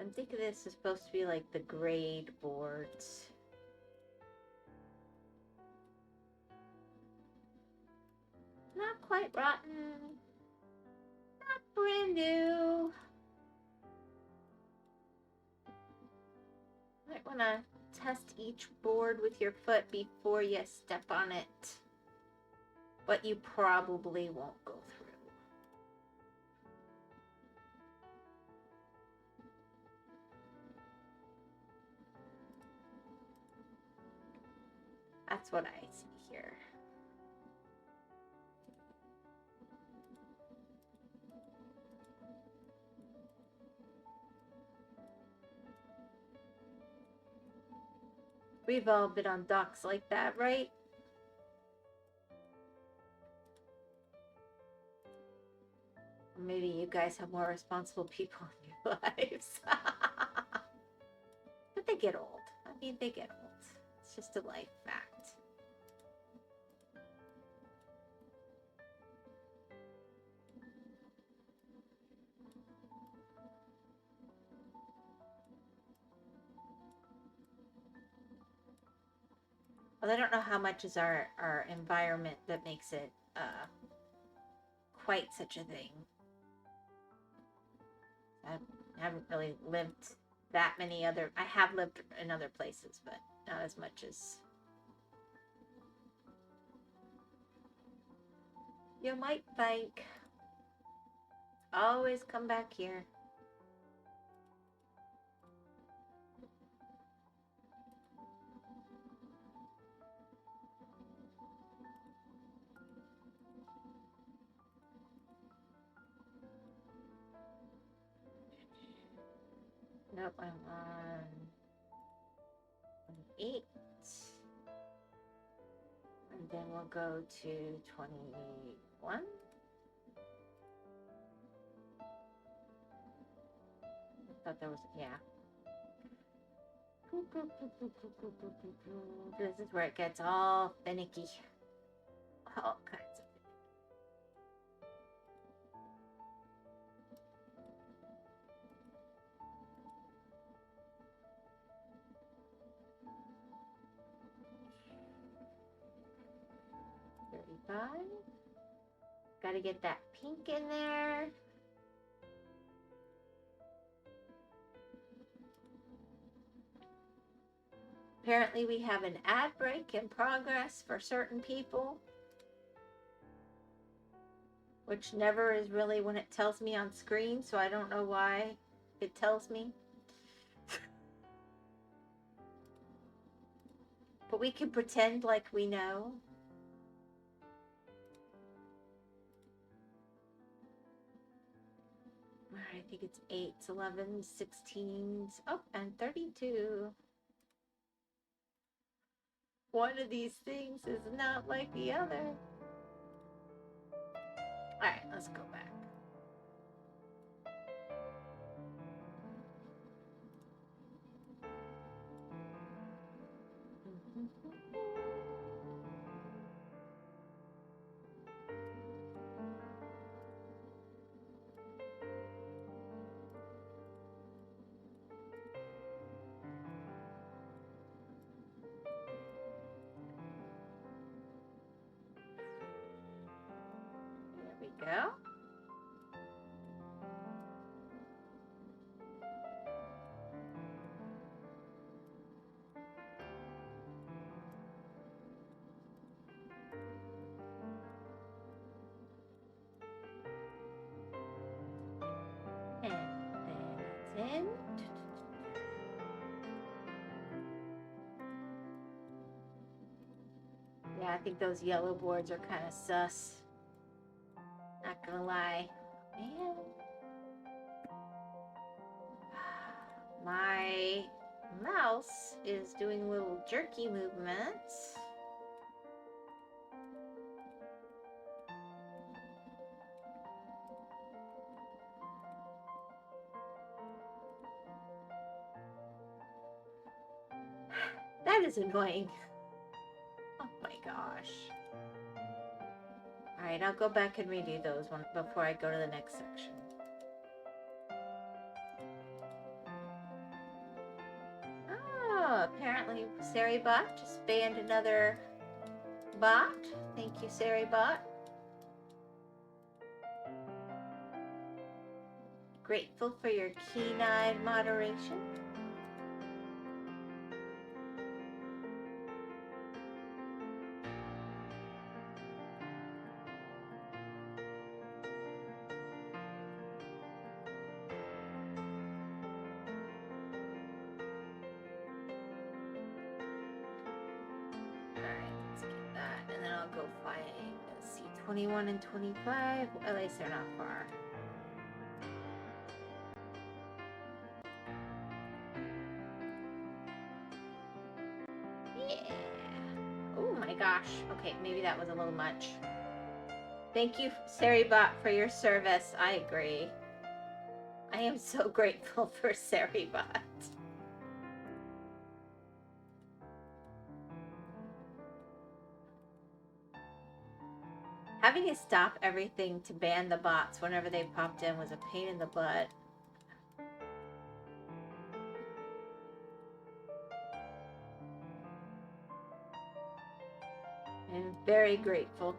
A: And think of this as supposed to be like the grade boards. Not quite rotten. Not brand new. Might want to test each board with your foot before you step on it. But you probably won't go through. That's what I see here. We've all been on docks like that, right? Or maybe you guys have more responsible people in your lives. But they get old. I mean, they get old. It's just a life fact. Well, I don't know how much is our environment that makes it quite such a thing. I haven't really lived that many other... I have lived in other places, but not as much as... You might think. Always come back here. Nope, I'm on 8. And then we'll go to 21. I thought there was, yeah. This is where it gets all finicky. All kinds of. 35. Gotta get that pink in there. Apparently we have an ad break in progress for certain people, which never is really when it tells me on screen, so I don't know why it tells me. But we can pretend like we know. I think it's 8s, 11s, 16s, oh, and 32. One of these things is not like the other. All right, let's go back. There we go. And then it's in. Yeah, I think those yellow boards are kind of sus. Not gonna lie. Man. My mouse is doing little jerky movements. That is annoying. Oh my gosh. Alright, I'll go back and redo those one before I go to the next section. Oh, apparently SariBot just banned another bot. Thank you, SariBot. Grateful for your keen-eyed moderation. I'll go flying. Let's see, 21 and 25. At least they're not far. Yeah. Oh my gosh. Okay, maybe that was a little much. Thank you, Saribot, for your service. I agree. I am so grateful for Saribot. Having to stop everything to ban the bots whenever they popped in was a pain in the butt. I'm very grateful.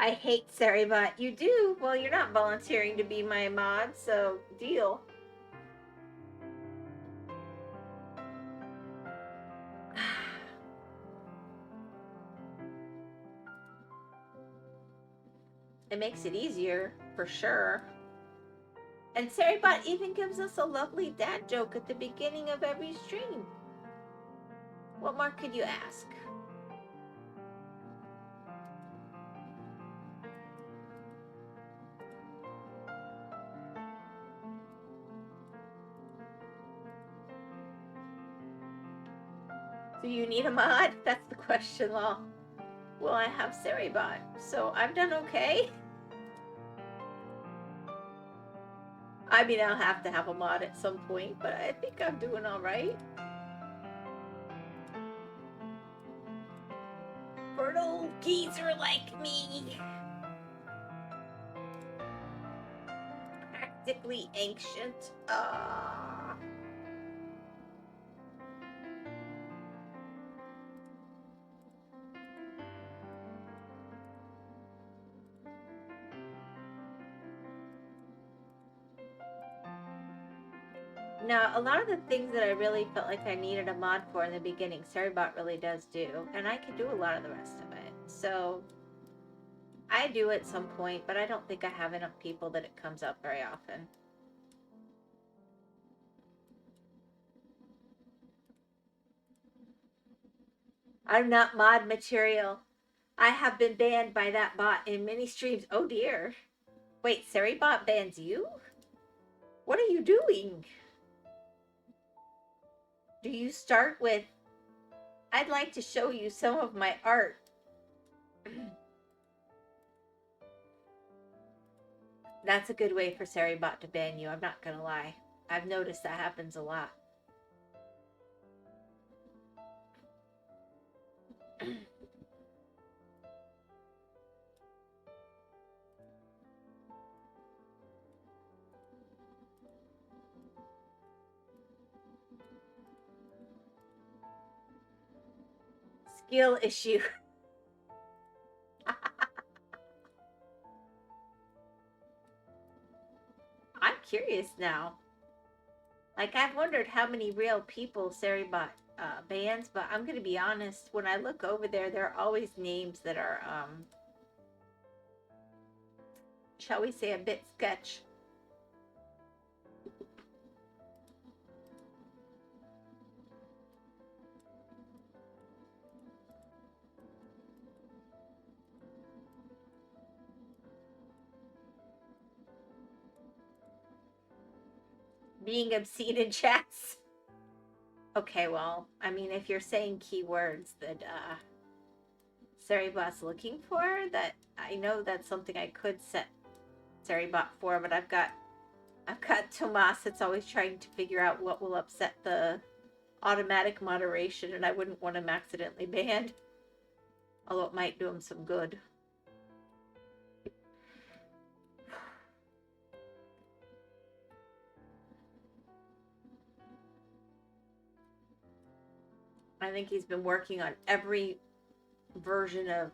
A: I hate Saribot. You do? Well, you're not volunteering to be my mod, so deal. It makes it easier, for sure. And Saribot even gives us a lovely dad joke at the beginning of every stream. What more could you ask? Do you need a mod? That's the question, Law. Well, I have Saribot, so I've done okay. I mean, I'll have to have a mod at some point, but I think I'm doing all right. For an old geezer like me. Practically ancient. Now, a lot of the things that I really felt like I needed a mod for in the beginning, Saribot really does do, and I can do a lot of the rest of it. So, I do at some point, but I don't think I have enough people that it comes up very often. I'm not mod material. I have been banned by that bot in many streams. Oh dear. Wait, Saribot bans you? What are you doing? Do you start with, I'd like to show you some of my art. That's a good way for Saribot to ban you, I'm not gonna lie. I've noticed that happens a lot. Skill issue. I'm curious now. Like, I've wondered how many real people Saribot bans, but I'm gonna be honest, when I look over there, there are always names that are, shall we say, a bit sketch. Being obscene in chats. Okay, well, I mean, if you're saying keywords that Saribot's looking for, that I know that's something I could set Saribot for, but I've got Tomas that's always trying to figure out what will upset the automatic moderation, and I wouldn't want him accidentally banned. Although it might do him some good. I think he's been working on every version of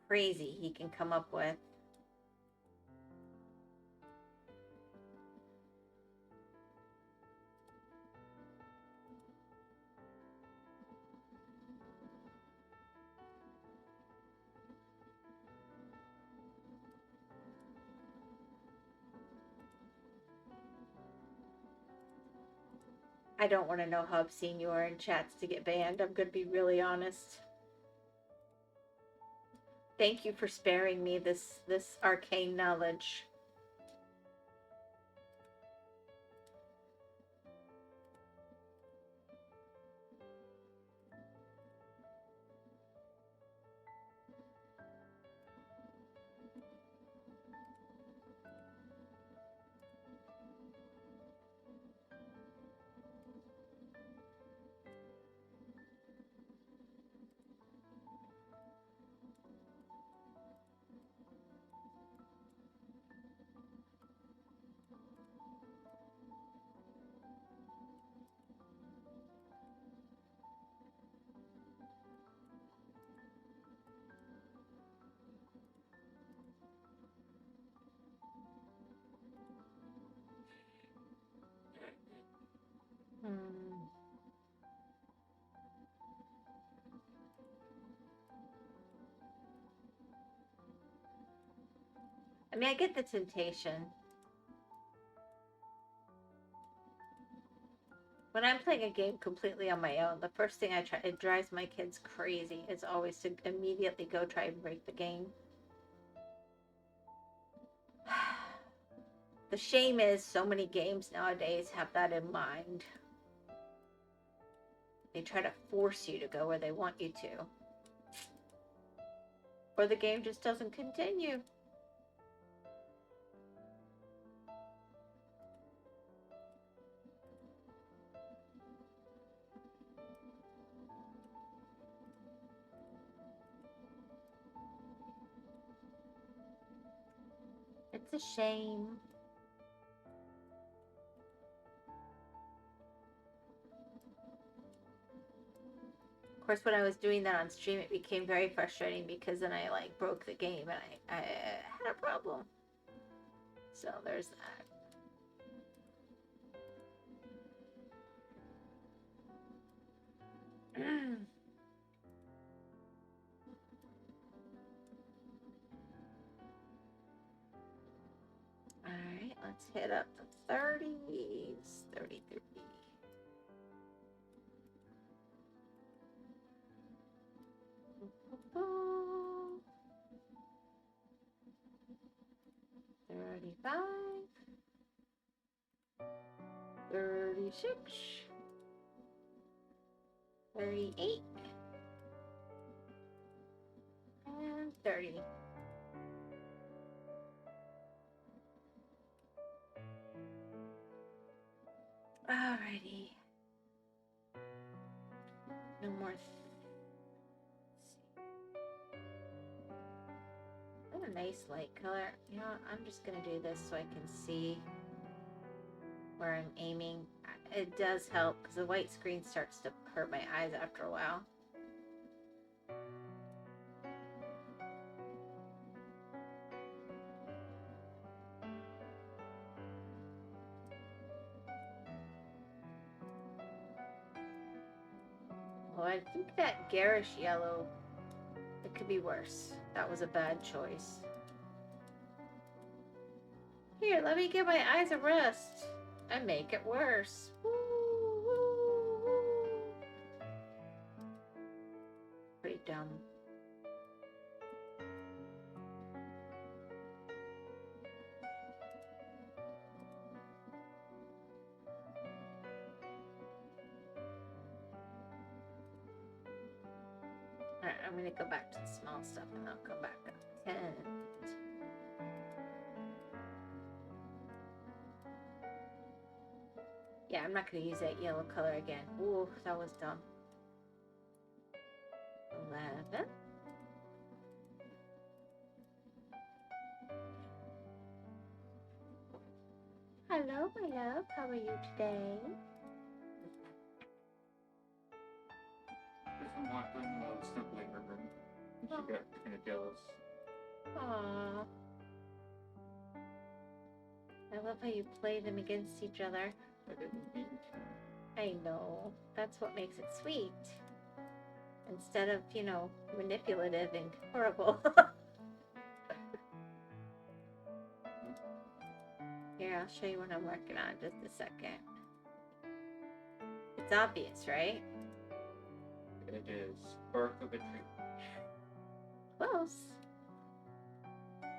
A: crazy he can come up with. I don't want to know how obscene you are in chats to get banned. I'm going to be really honest. Thank you for sparing me this arcane knowledge. I mean, I get the temptation. When I'm playing a game completely on my own, the first thing I try, it drives my kids crazy, is always to immediately go try and break the game. The shame is so many games nowadays have that in mind. They try to force you to go where they want you to. Or the game just doesn't continue. It's a shame. Of course, when I was doing that on stream, it became very frustrating because then I like broke the game and I had a problem. So there's that. All right, let's hit up the 30s. 33. Oh, 35, 36, 38, and 30. Alrighty. No more. What a nice light color. You know what? I'm just going to do this so I can see where I'm aiming. It does help because the white screen starts to hurt my eyes after a while. Oh, I think that garish yellow, it could be worse. That was a bad choice. Here, let me give my eyes a rest and make it worse. Woo, woo, woo. Pretty dumb. Alright, I'm going to go back to the small stuff and I'll come back up. 10. Yeah, I'm not going to use that yellow color again. Ooh, that was dumb. 11. Hello, my love. How are you today?
B: I'm watching Simply River. She got kind of jealous.
A: Aww. I love how you play them against each other.
B: I didn't mean to.
A: I know. That's what makes it sweet. Instead of, you know, manipulative and horrible. Here, I'll show you what I'm working on in just a second. It's obvious, right?
B: It is bark of a tree.
A: Close.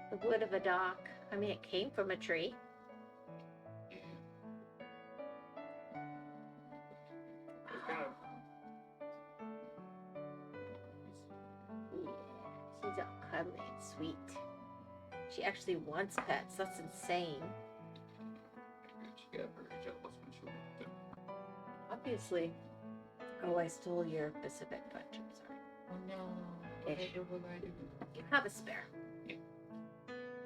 A: The wood of a dock. I mean, it came from a tree.
B: Yeah. It's kind of.
A: Yeah, she's all cuddly and sweet. She actually wants pets. That's insane.
B: She got very jealous when she looked at.
A: Obviously. Oh, I stole your Pacific punch. I'm sorry.
B: Oh no.
A: What
B: I do?
A: You have a spare.
B: Yeah.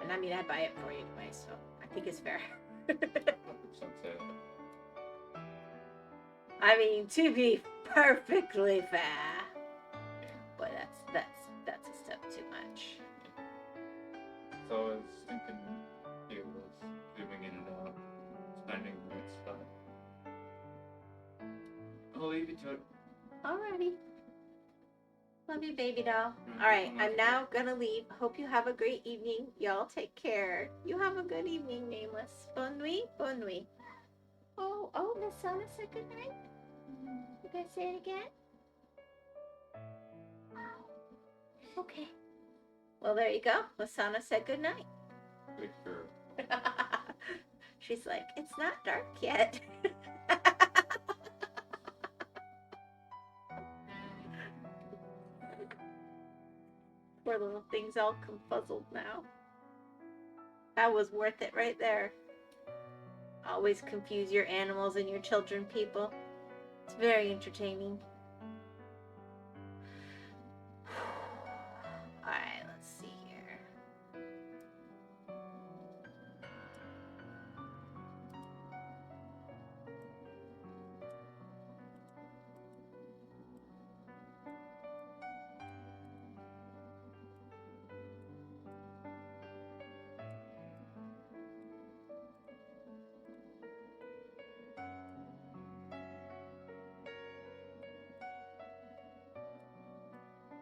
A: And I mean, I buy it for you anyway, so I think it's fair.
B: 100% say
A: I mean, to be perfectly fair. But that's a step too much.
B: So I was thinking it was zooming in and out, finding the right spot. I'll leave you to it.
A: Alrighty. Love you, baby doll.
B: Mm,
A: Alright,
B: I'm
A: I'm now gonna leave. Hope you have a great evening. Y'all take care. You have a good evening, Nameless. Bonne nuit. Bonne nuit. Oh, Miss Sona said good night. You guys say it again? Okay. Well, there you go. Lasana said good night.
B: Good girl.
A: She's like, it's not dark yet. Poor little thing's all confuzzled now. That was worth it right there. Always confuse your animals and your children, people. It's very entertaining. Alright, let's see here.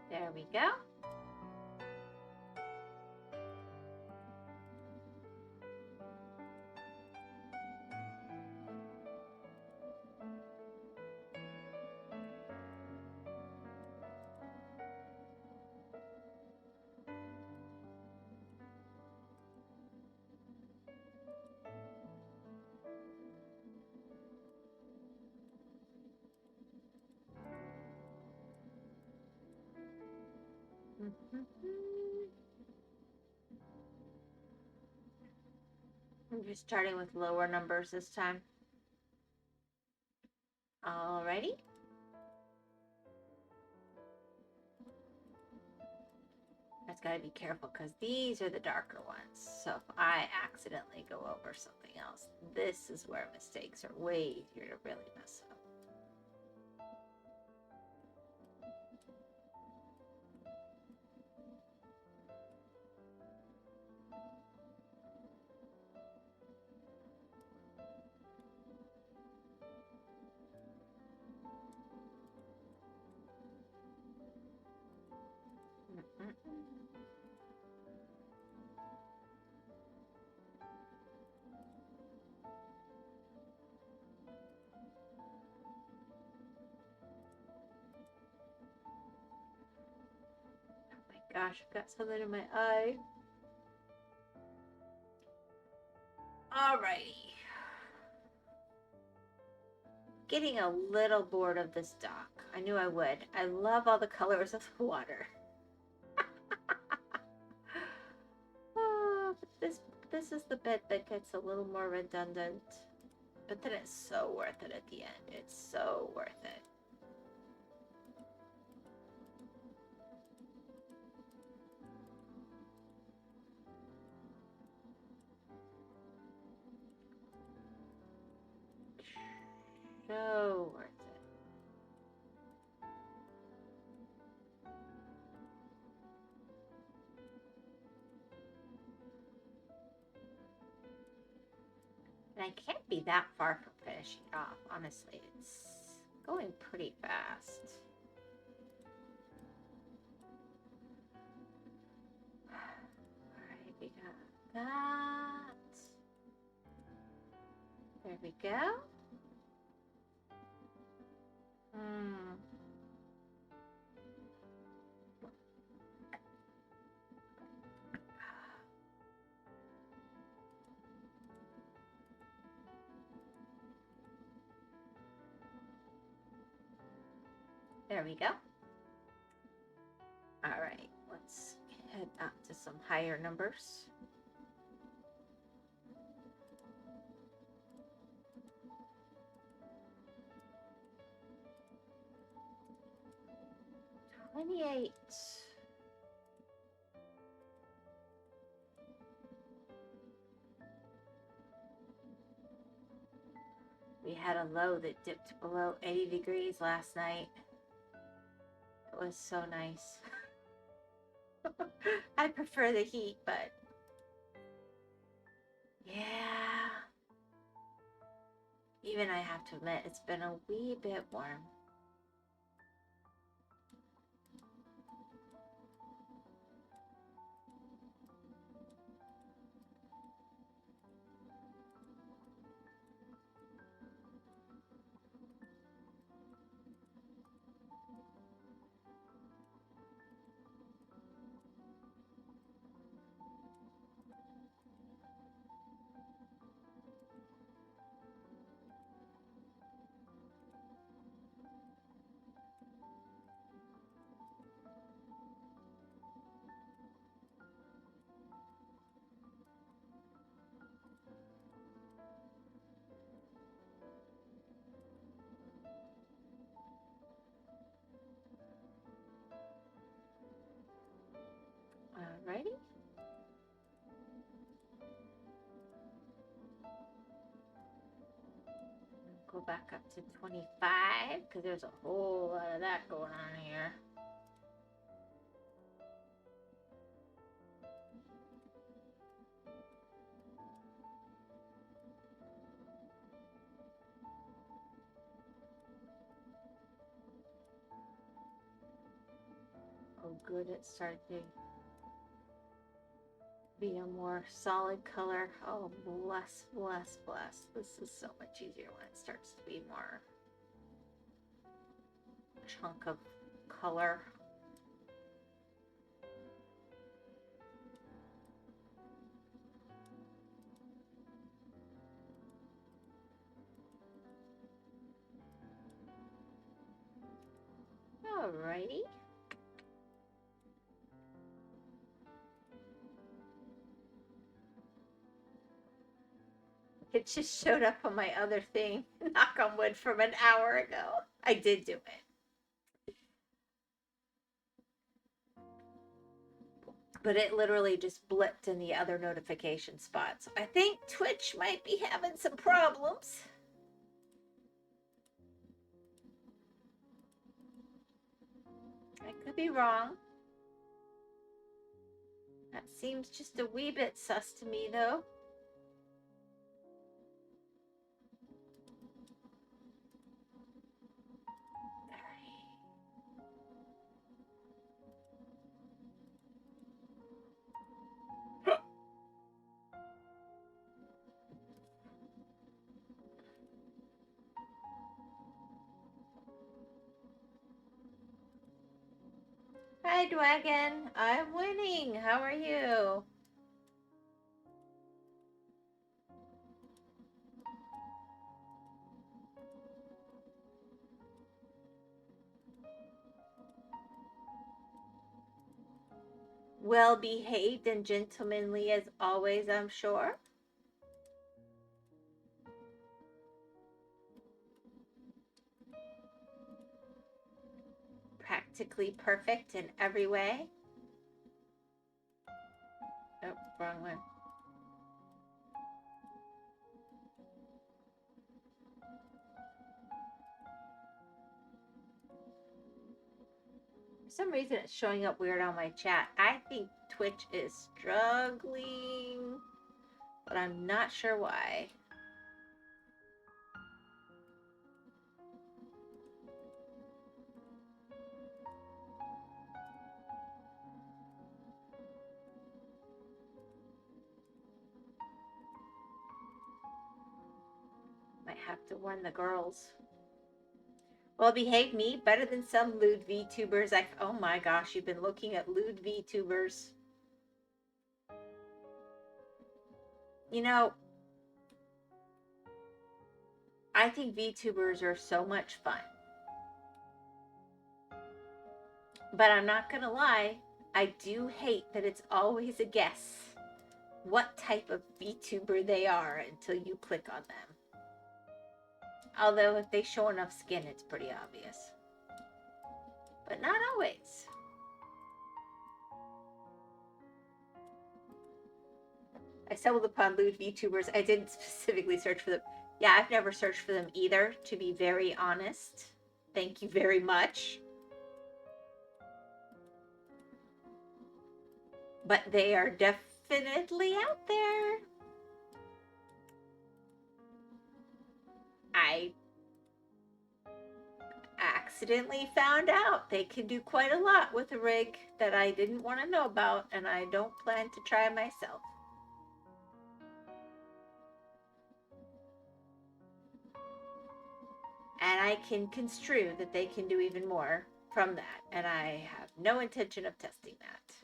A: There we go. I'm just starting with lower numbers this time. Alrighty. I just gotta be careful because these are the darker ones. So if I accidentally go over something else, this is where mistakes are way easier to really mess up. Gosh, I've got something in my eye. Alrighty. Getting a little bored of this dock. I knew I would. I love all the colors of the water. But this is the bit that gets a little more redundant. But then it's so worth it at the end. It's so worth it. So worth it. And I can't be that far from finishing it off, honestly. It's going pretty fast. Alright, we got that. There we go. There we go. All right, let's head up to some higher numbers. $28. We had a low that dipped below 80 degrees last night. It was so nice. I prefer the heat, but yeah. Even I have to admit, it's been a wee bit warm. Alrighty. Go back up to 25 because there's a whole lot of that going on here. Oh, good. It started to be a more solid color. Oh, bless, bless, bless. This is so much easier when it starts to be more chunk of color. Alrighty. It just showed up on my other thing, knock on wood, from an hour ago. I did do it. But it literally just blipped in the other notification spot. So I think Twitch might be having some problems. I could be wrong. That seems just a wee bit sus to me, though. Hi, Dragon. I'm winning. How are you? Well behaved and gentlemanly as always, I'm sure. Practically perfect in every way. Oh, wrong one. For some reason, it's showing up weird on my chat. I think Twitch is struggling, but I'm not sure why. Might have to warn the girls. Well, behave me better than some lewd VTubers. Oh my gosh, you've been looking at lewd VTubers. You know, I think VTubers are so much fun. But I'm not gonna lie, I do hate that it's always a guess what type of VTuber they are until you click on them. Although if they show enough skin, it's pretty obvious. But not always. I stumbled upon lewd VTubers. I didn't specifically search for them. Yeah, I've never searched for them either, to be very honest. Thank you very much. But they are definitely out there. I accidentally found out they can do quite a lot with a rig that I didn't want to know about, and I don't plan to try myself. And I can construe that they can do even more from that, and I have no intention of testing that.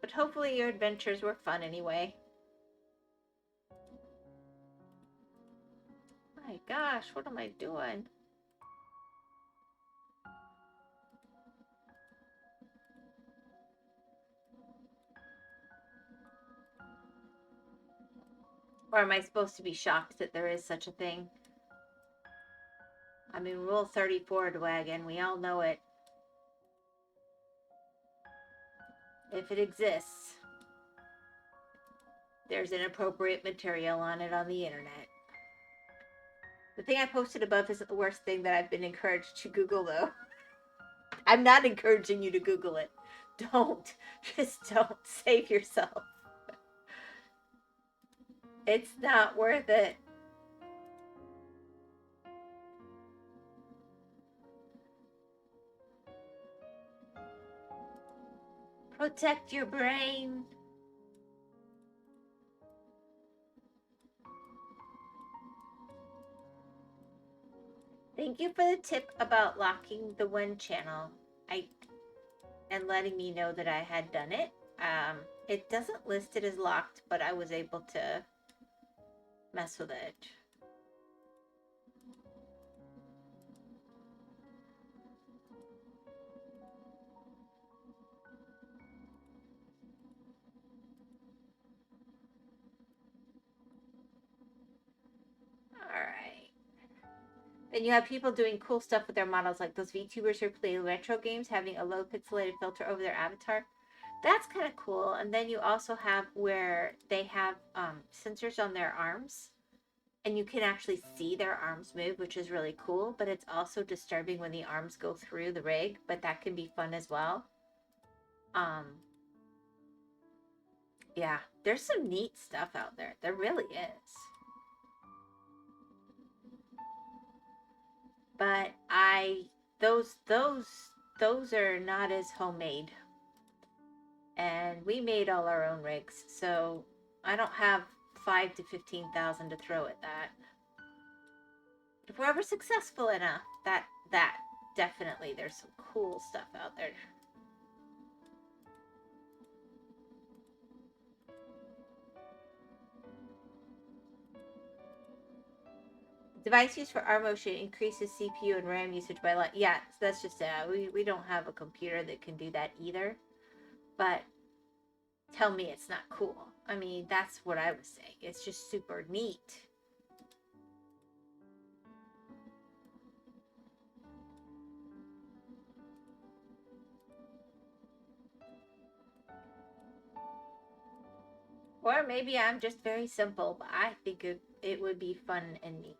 A: But hopefully your adventures were fun anyway. My gosh, what am I doing? Or am I supposed to be shocked that there is such a thing? I mean, Rule 34 wagon, we all know it. If it exists, there's inappropriate material on it on the internet. The thing I posted above isn't the worst thing that I've been encouraged to Google, though. I'm not encouraging you to Google it. Don't. Just don't. Save yourself. It's not worth it. Protect your brain. Thank you for the tip about locking the one channel and letting me know that I had done it. It doesn't list it as locked, but I was able to mess with it. Alright. Then you have people doing cool stuff with their models, like those VTubers who play retro games, having a low pixelated filter over their avatar. That's kind of cool. And then you also have where they have sensors on their arms, and you can actually see their arms move, which is really cool. But it's also disturbing when the arms go through the rig, but that can be fun as well. Yeah, there's some neat stuff out there. There really is. But those are not as homemade. And we made all our own rigs, so I don't have 5 to 15,000 to throw at that. If we're ever successful enough, that definitely, there's some cool stuff out there. Device used for arm motion increases CPU and RAM usage by a lot. Yeah, so that's just we don't have a computer that can do that either. But tell me it's not cool. I mean, that's what I was saying. It's just super neat. Or maybe I'm just very simple, but I think it would be fun and neat.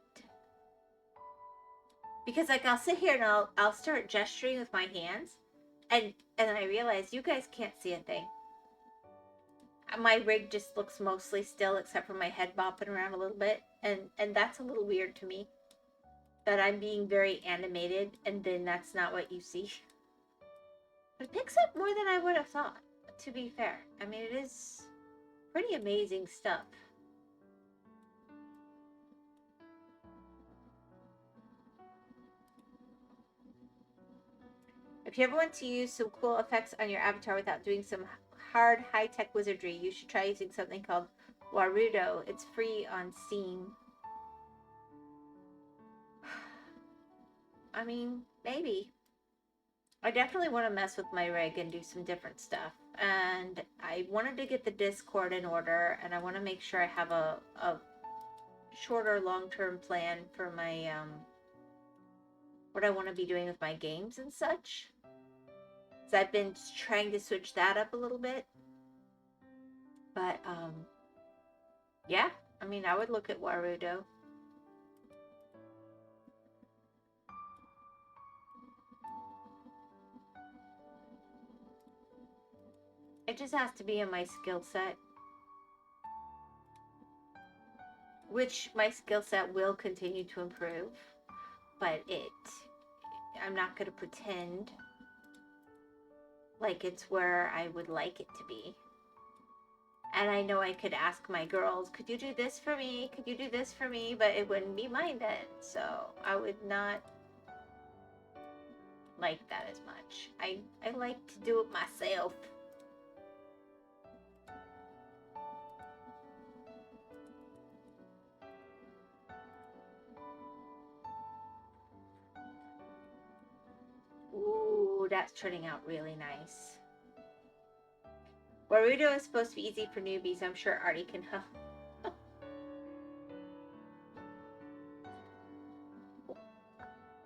A: Because like I'll sit here and I'll start gesturing with my hands, and I realize you guys can't see a thing. My rig just looks mostly still except for my head bopping around a little bit, and that's a little weird to me. That I'm being very animated and then that's not what you see. But it picks up more than I would have thought, to be fair. I mean, it is pretty amazing stuff. If you ever want to use some cool effects on your avatar without doing some hard high-tech wizardry, you should try using something called Warudo. It's free on Steam. I mean, maybe. I definitely want to mess with my rig and do some different stuff. And I wanted to get the Discord in order, and I want to make sure I have a shorter long-term plan for my what I want to be doing with my games and such. So I've been trying to switch that up a little bit. But yeah, I mean, I would look at Warudo. It just has to be in my skill set, which my skill set will continue to improve, but I'm not going to pretend like it's where I would like it to be. And I know I could ask my girls, could you do this for me? Could you do this for me? But it wouldn't be mine then. So I would not like that as much. I like to do it myself. Ooh, that's turning out really nice. Warudo is supposed to be easy for newbies. I'm sure Artie can help.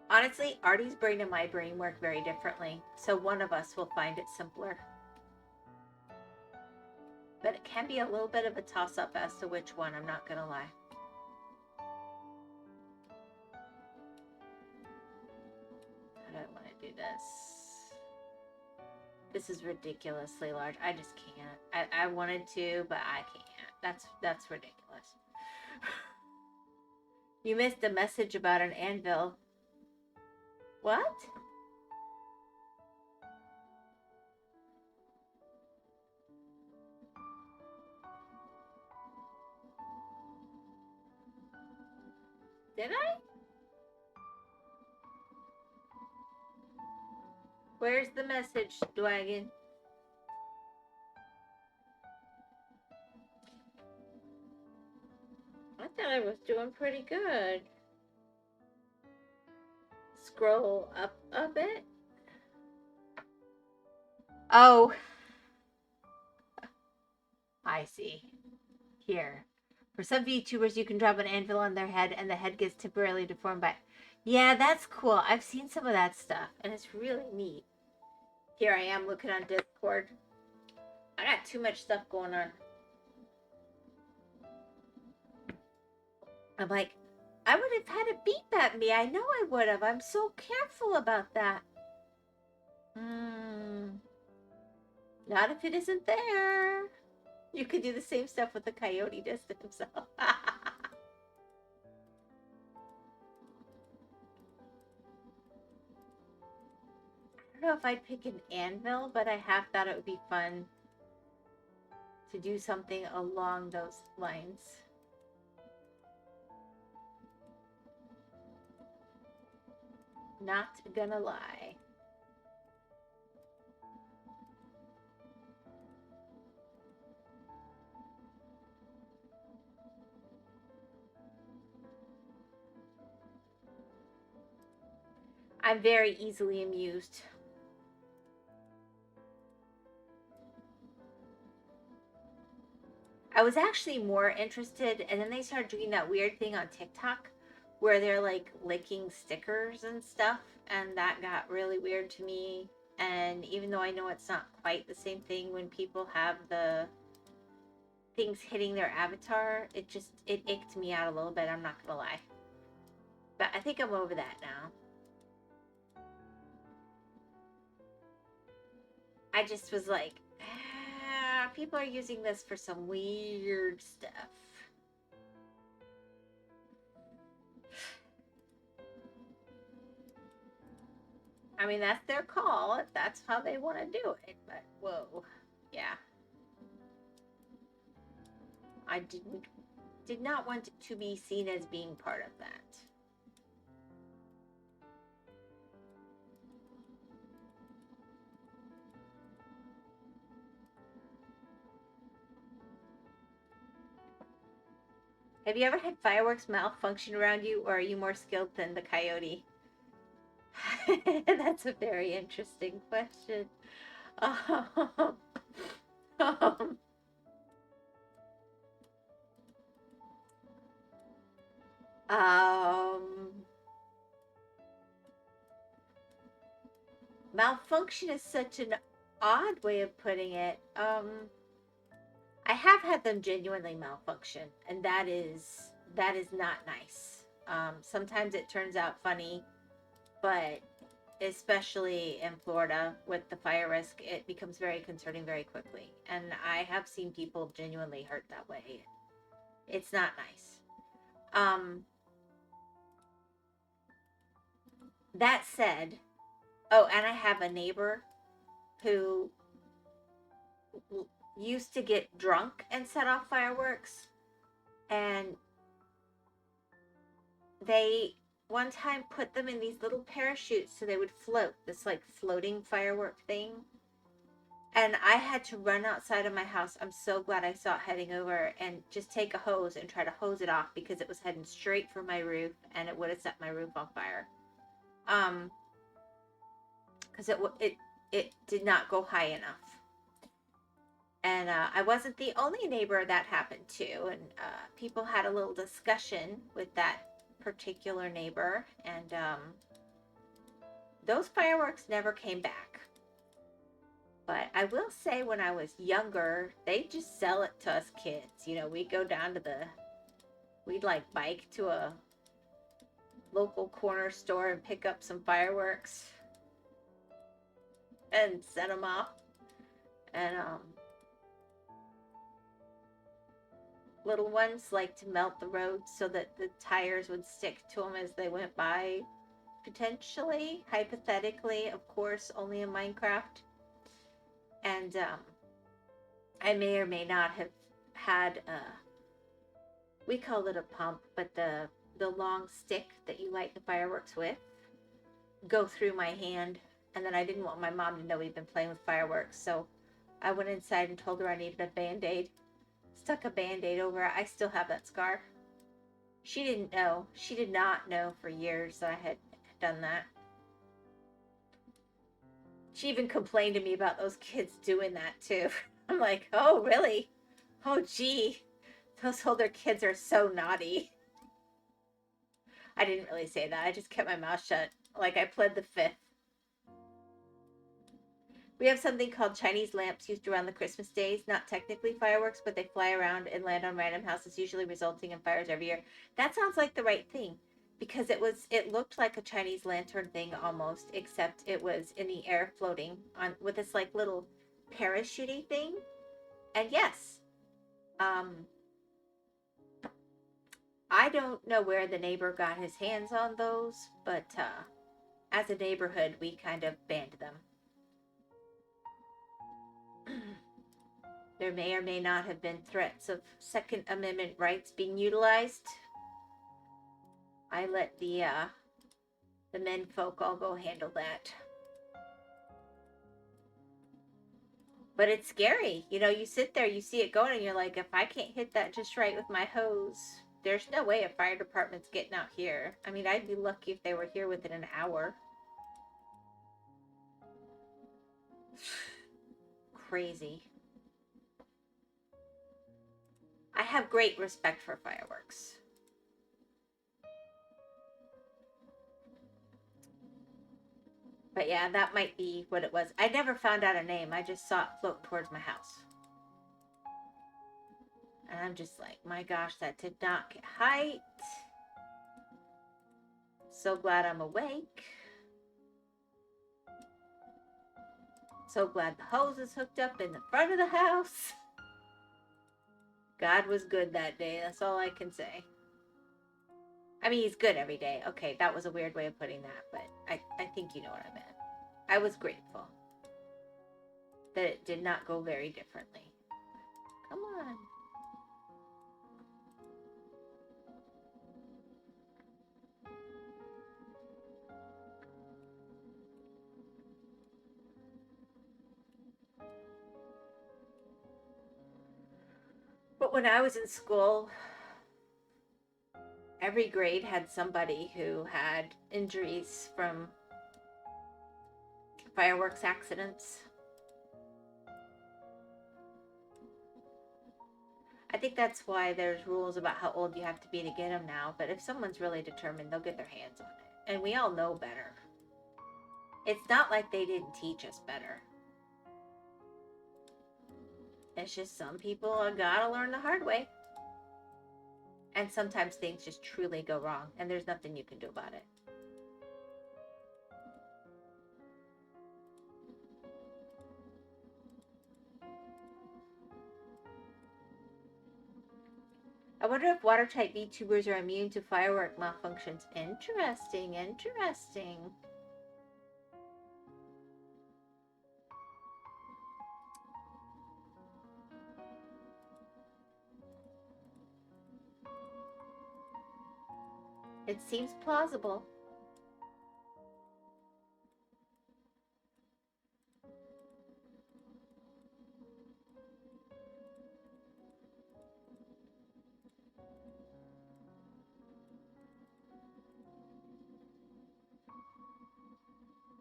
A: Honestly, Artie's brain and my brain work very differently, so one of us will find it simpler. But it can be a little bit of a toss-up as to which one, I'm not gonna lie. I don't want to do this. This is ridiculously large. I just can't. I wanted to, but I can't. That's ridiculous. You missed a message about an anvil. What? Did I? Where's the message, Dwagon? I thought I was doing pretty good. Scroll up a bit. Oh. I see. Here. For some VTubers, you can drop an anvil on their head and the head gets temporarily deformed by... Yeah, that's cool. I've seen some of that stuff, and it's really neat. Here I am looking on Discord. I got too much stuff going on. I'm like, I would have had a beep at me. I know I would have. I'm so careful about that. Not if it isn't there. You could do the same stuff with the coyote does to himself. I don't know if I'd pick an anvil, but I have thought it would be fun to do something along those lines. Not gonna lie. I'm very easily amused. I was actually more interested, and then they started doing that weird thing on TikTok where they're like licking stickers and stuff, and that got really weird to me. And even though I know it's not quite the same thing when people have the things hitting their avatar, it icked me out a little bit, I'm not gonna lie. But I think I'm over that now. I just was like, people are using this for some weird stuff. I mean, that's their call if that's how they want to do it, but whoa, yeah. I did not want it to be seen as being part of that. Have you ever had fireworks malfunction around you, or are you more skilled than the coyote? That's a very interesting question. Um, um, um, malfunction is such an odd way of putting it. I have had them genuinely malfunction, and that is not nice. Sometimes it turns out funny, but especially in Florida with the fire risk, it becomes very concerning very quickly. And I have seen people genuinely hurt that way. It's not nice. Um, that said, oh, and I have a neighbor who used to get drunk and set off fireworks, and they one time put them in these little parachutes so they would float, this like floating firework thing. And I had to run outside of my house. I'm so glad I saw it heading over, and just take a hose and try to hose it off because it was heading straight for my roof and it would have set my roof on fire. Because it did not go high enough. And I wasn't the only neighbor that happened to, and people had a little discussion with that particular neighbor, and those fireworks never came back. But I will say, when I was younger, they just sell it to us kids. We'd go down to we'd like bike to a local corner store and pick up some fireworks and set them off. And little ones like to melt the roads so that the tires would stick to them as they went by. Potentially, hypothetically, of course, only in Minecraft. And I may or may not have had we call it a pump, but the long stick that you light the fireworks with go through my hand. And then I didn't want my mom to know we'd been playing with fireworks, so I went inside and told her I needed a band-aid. Stuck a band-aid over it. I still have that scar. She didn't know. She did not know for years that I had done that. She even complained to me about those kids doing that too. I'm like, oh, really? Oh, gee. Those older kids are so naughty. I didn't really say that. I just kept my mouth shut. Like I pled the fifth. We have something called Chinese lamps used around the Christmas days. Not technically fireworks, but they fly around and land on random houses, usually resulting in fires every year. That sounds like the right thing. Because it looked like a Chinese lantern thing almost, except it was in the air floating on with this like little parachutey thing. And yes, I don't know where the neighbor got his hands on those, but as a neighborhood, we kind of banned them. There may or may not have been threats of Second Amendment rights being utilized. I let the men folk all go handle that. But it's scary. You sit there, you see it going, and you're like, if I can't hit that just right with my hose, there's no way a fire department's getting out here. I mean, I'd be lucky if they were here within an hour. Crazy. I have great respect for fireworks. But yeah, that might be what it was. I never found out a name. I just saw it float towards my house. And I'm just like, my gosh, that did not get height. So glad I'm awake. So glad the hose is hooked up in the front of the house. God was good that day. That's all I can say. I mean, he's good every day. Okay, that was a weird way of putting that, but I think you know what I meant. I was grateful that it did not go very differently. Come on. But when I was in school, every grade had somebody who had injuries from fireworks accidents. I think that's why there's rules about how old you have to be to get them now. But if someone's really determined, they'll get their hands on it. And we all know better. It's not like they didn't teach us better. It's just some people gotta learn the hard way. And sometimes things just truly go wrong. And there's nothing you can do about it. I wonder if watertight VTubers are immune to firework malfunctions. Interesting, interesting. It seems plausible.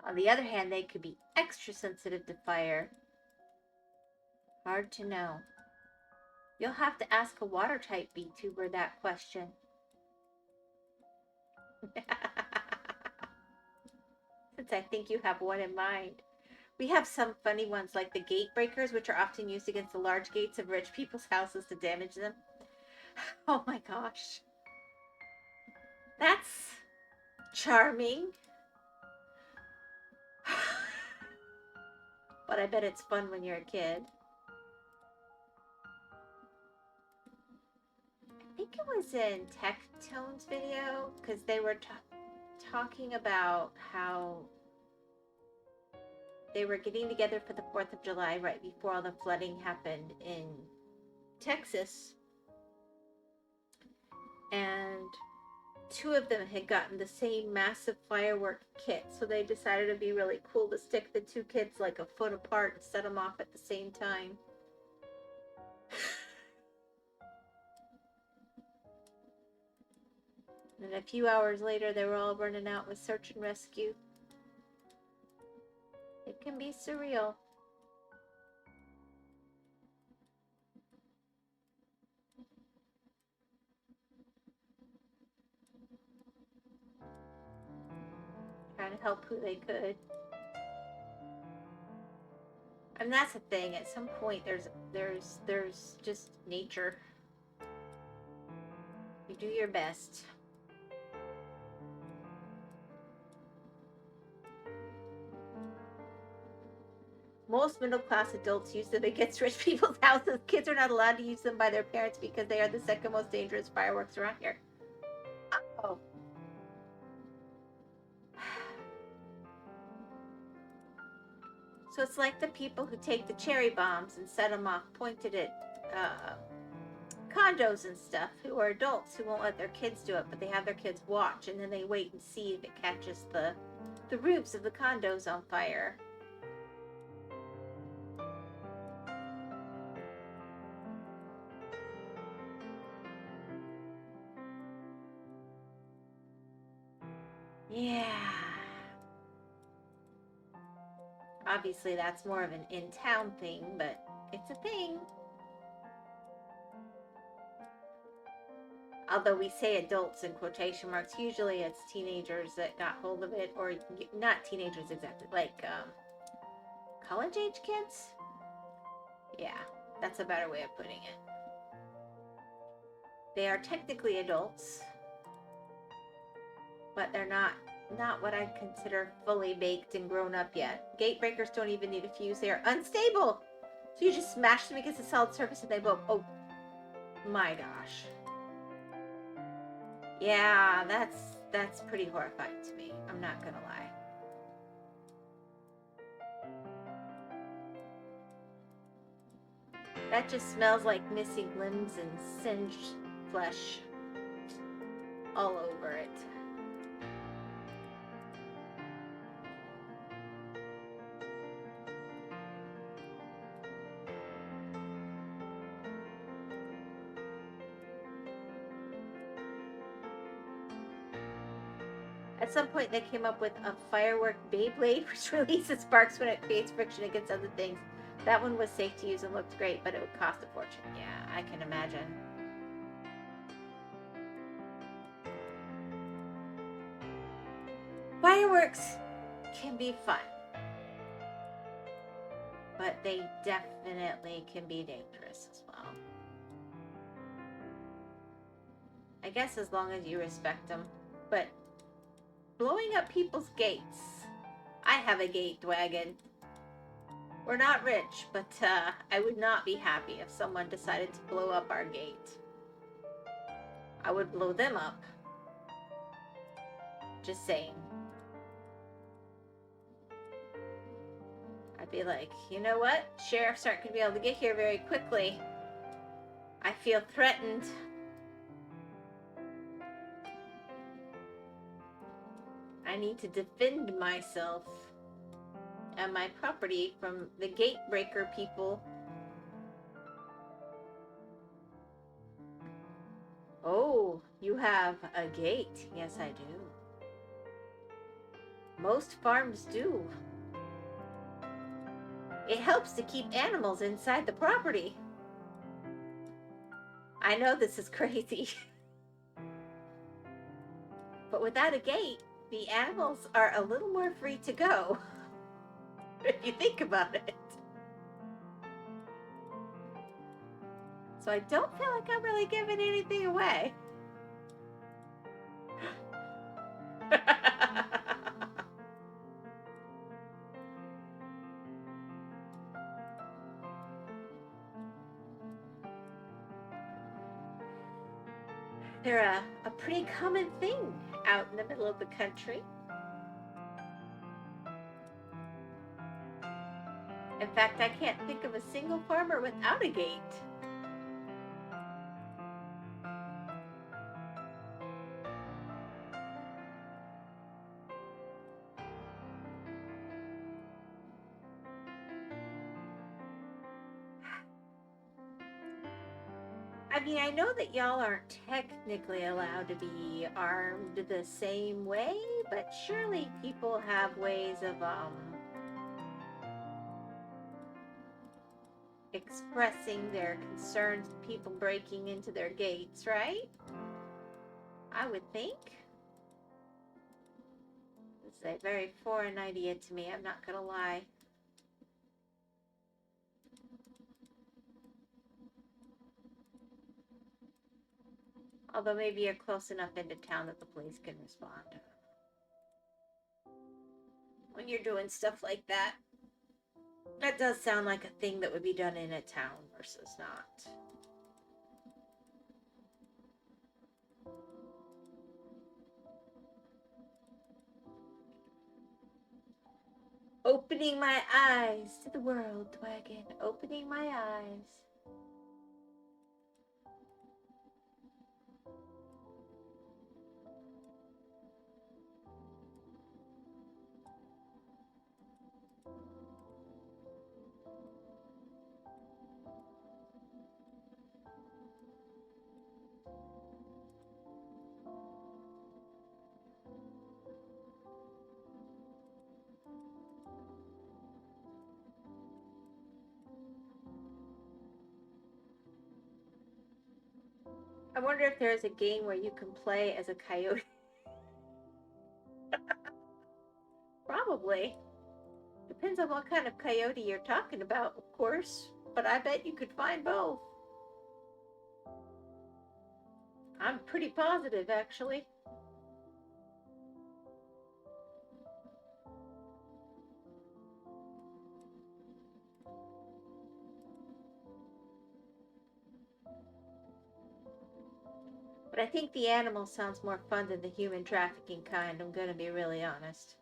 A: On the other hand, they could be extra sensitive to fire. Hard to know. You'll have to ask a watertight VTuber that question. Since I think you have one in mind. We have some funny ones like the gate breakers, which are often used against the large gates of rich people's houses to damage them. Oh my gosh. That's charming. But I bet it's fun when you're a kid. I think it was in Tectone's video because they were talking about how they were getting together for the 4th of July right before all the flooding happened in Texas. And 2 of them had gotten the same massive firework kit. So they decided it'd be really cool to stick the 2 kits like a foot apart and set them off at the same time. And a few hours later, they were all burning out with search and rescue. It can be surreal. Trying to help who they could. And that's the thing. At some point, there's just nature. You do your best. Most middle-class adults use them against rich people's houses. Kids are not allowed to use them by their parents because they are the second most dangerous fireworks around here. Oh. So it's like the people who take the cherry bombs and set them off pointed at condos and stuff, who are adults who won't let their kids do it, but they have their kids watch, and then they wait and see if it catches the roofs of the condos on fire. Yeah. Obviously, that's more of an in-town thing, but it's a thing. Although we say adults in quotation marks, usually it's teenagers that got hold of it, or not teenagers exactly, like college-age kids? Yeah, that's a better way of putting it. They are technically adults, but they're not what I consider fully baked and grown up yet. Gate breakers don't even need a fuse. They are unstable. So you just smash them against a solid surface and they blow. Oh my gosh. Yeah, that's pretty horrifying to me. I'm not gonna lie. That just smells like missing limbs and singed flesh all over it. At some point, they came up with a firework Beyblade, which releases sparks when it creates friction against other things. That one was safe to use and looked great, but it would cost a fortune. Yeah, I can imagine. Fireworks can be fun, but they definitely can be dangerous as well. I guess as long as you respect them. But blowing up people's gates. I have a gate wagon. We're not rich, but I would not be happy if someone decided to blow up our gate. I would blow them up. Just saying. I'd be like, you know what? Sheriffs aren't going to be able to get here very quickly. I feel threatened. I need to defend myself and my property from the gate breaker people. Oh, you have a gate. Yes, I do. Most farms do. It helps to keep animals inside the property. I know this is crazy. But without a gate, the animals are a little more free to go. If you think about it. So I don't feel like I'm really giving anything away. They're a pretty common thing out in the middle of the country. In fact, I can't think of a single farmer without a gate. I mean, I know that y'all aren't technically allowed to be armed the same way, but surely people have ways of expressing their concerns with people breaking into their gates, right? I would think. This is a very foreign idea to me, I'm not gonna lie. Although maybe you're close enough into town that the police can respond. When you're doing stuff like that, that does sound like a thing that would be done in a town versus not. Opening my eyes to the world, Wagon. Opening my eyes. I wonder if there's a game where you can play as a coyote. Probably. Depends on what kind of coyote you're talking about, of course. But I bet you could find both. I'm pretty positive, actually. But I think the animal sounds more fun than the human trafficking kind, I'm gonna be really honest.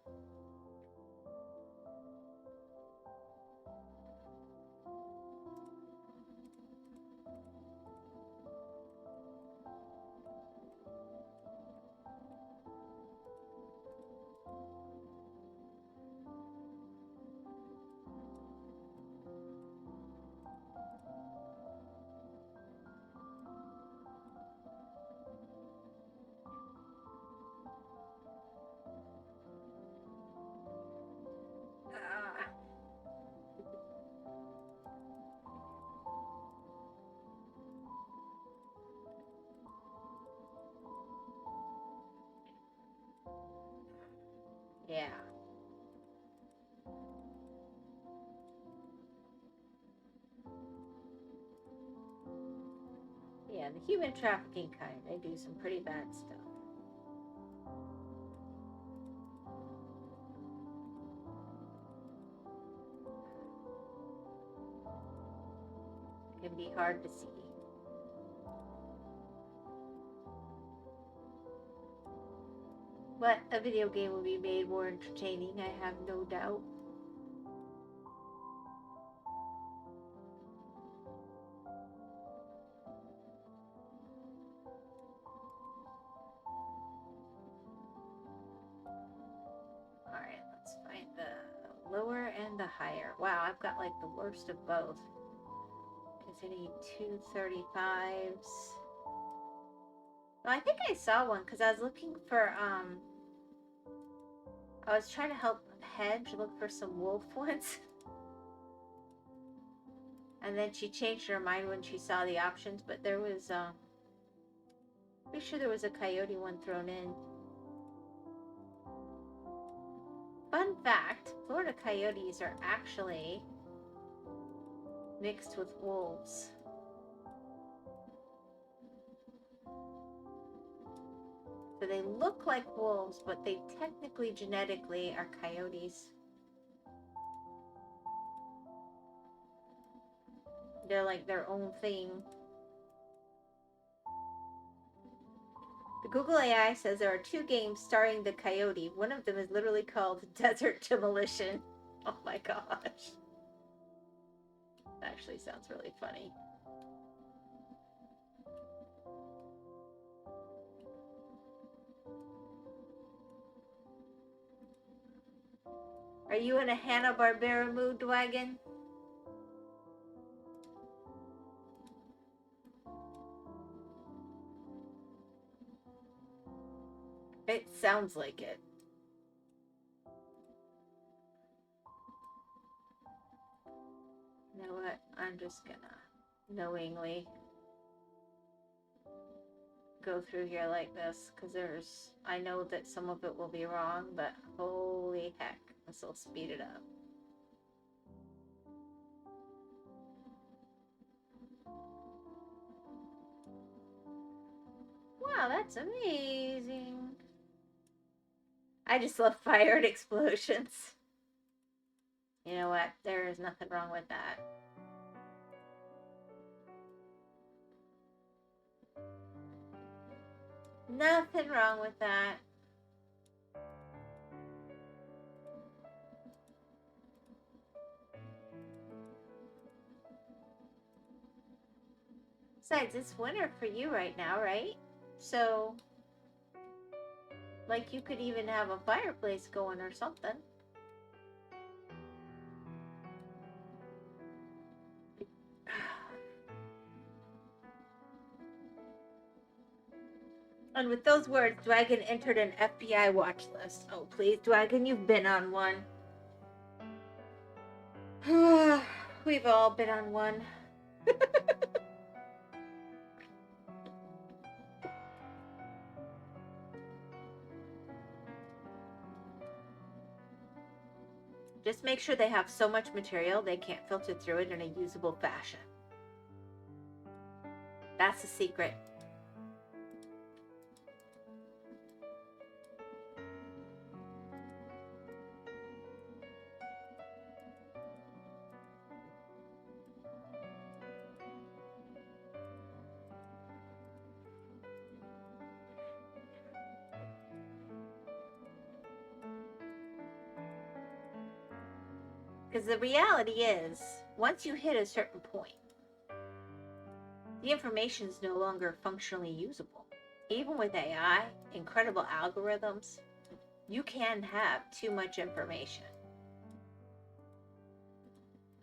A: the human trafficking kind. They do some pretty bad stuff. It can be hard to see. But a video game would be made more entertaining, I have no doubt. Alright, let's find the lower and the higher. Wow, I've got like the worst of both. Because I need 235s. No, I think I saw one because I was looking for, I was trying to help Hedge look for some wolf ones. And then she changed her mind when she saw the options, but there was, pretty sure there was a coyote one thrown in. Fun fact, Florida coyotes are actually mixed with wolves. So they look like wolves, but they technically, genetically, are coyotes. They're like their own thing. The Google AI says there are 2 games starring the coyote. One of them is literally called Desert Demolition. Oh my gosh. That actually sounds really funny. Are you in a Hanna-Barbera mood, Wagon? It sounds like it. You know what? I'm just gonna knowingly go through here like this because I know that some of it will be wrong, but holy heck, this will speed it up. Wow, that's amazing. I just love fire and explosions. You know what? There is nothing wrong with that. Nothing wrong with that. Besides, it's winter for you right now, right? So, like, you could even have a fireplace going or something. And with those words, Dragon entered an FBI watch list. Oh, please, Dragon, you've been on one. We've all been on one. Just make sure they have so much material they can't filter through it in a usable fashion. That's the secret. Because the reality is, once you hit a certain point, the information is no longer functionally usable. Even with AI, incredible algorithms, you can have too much information.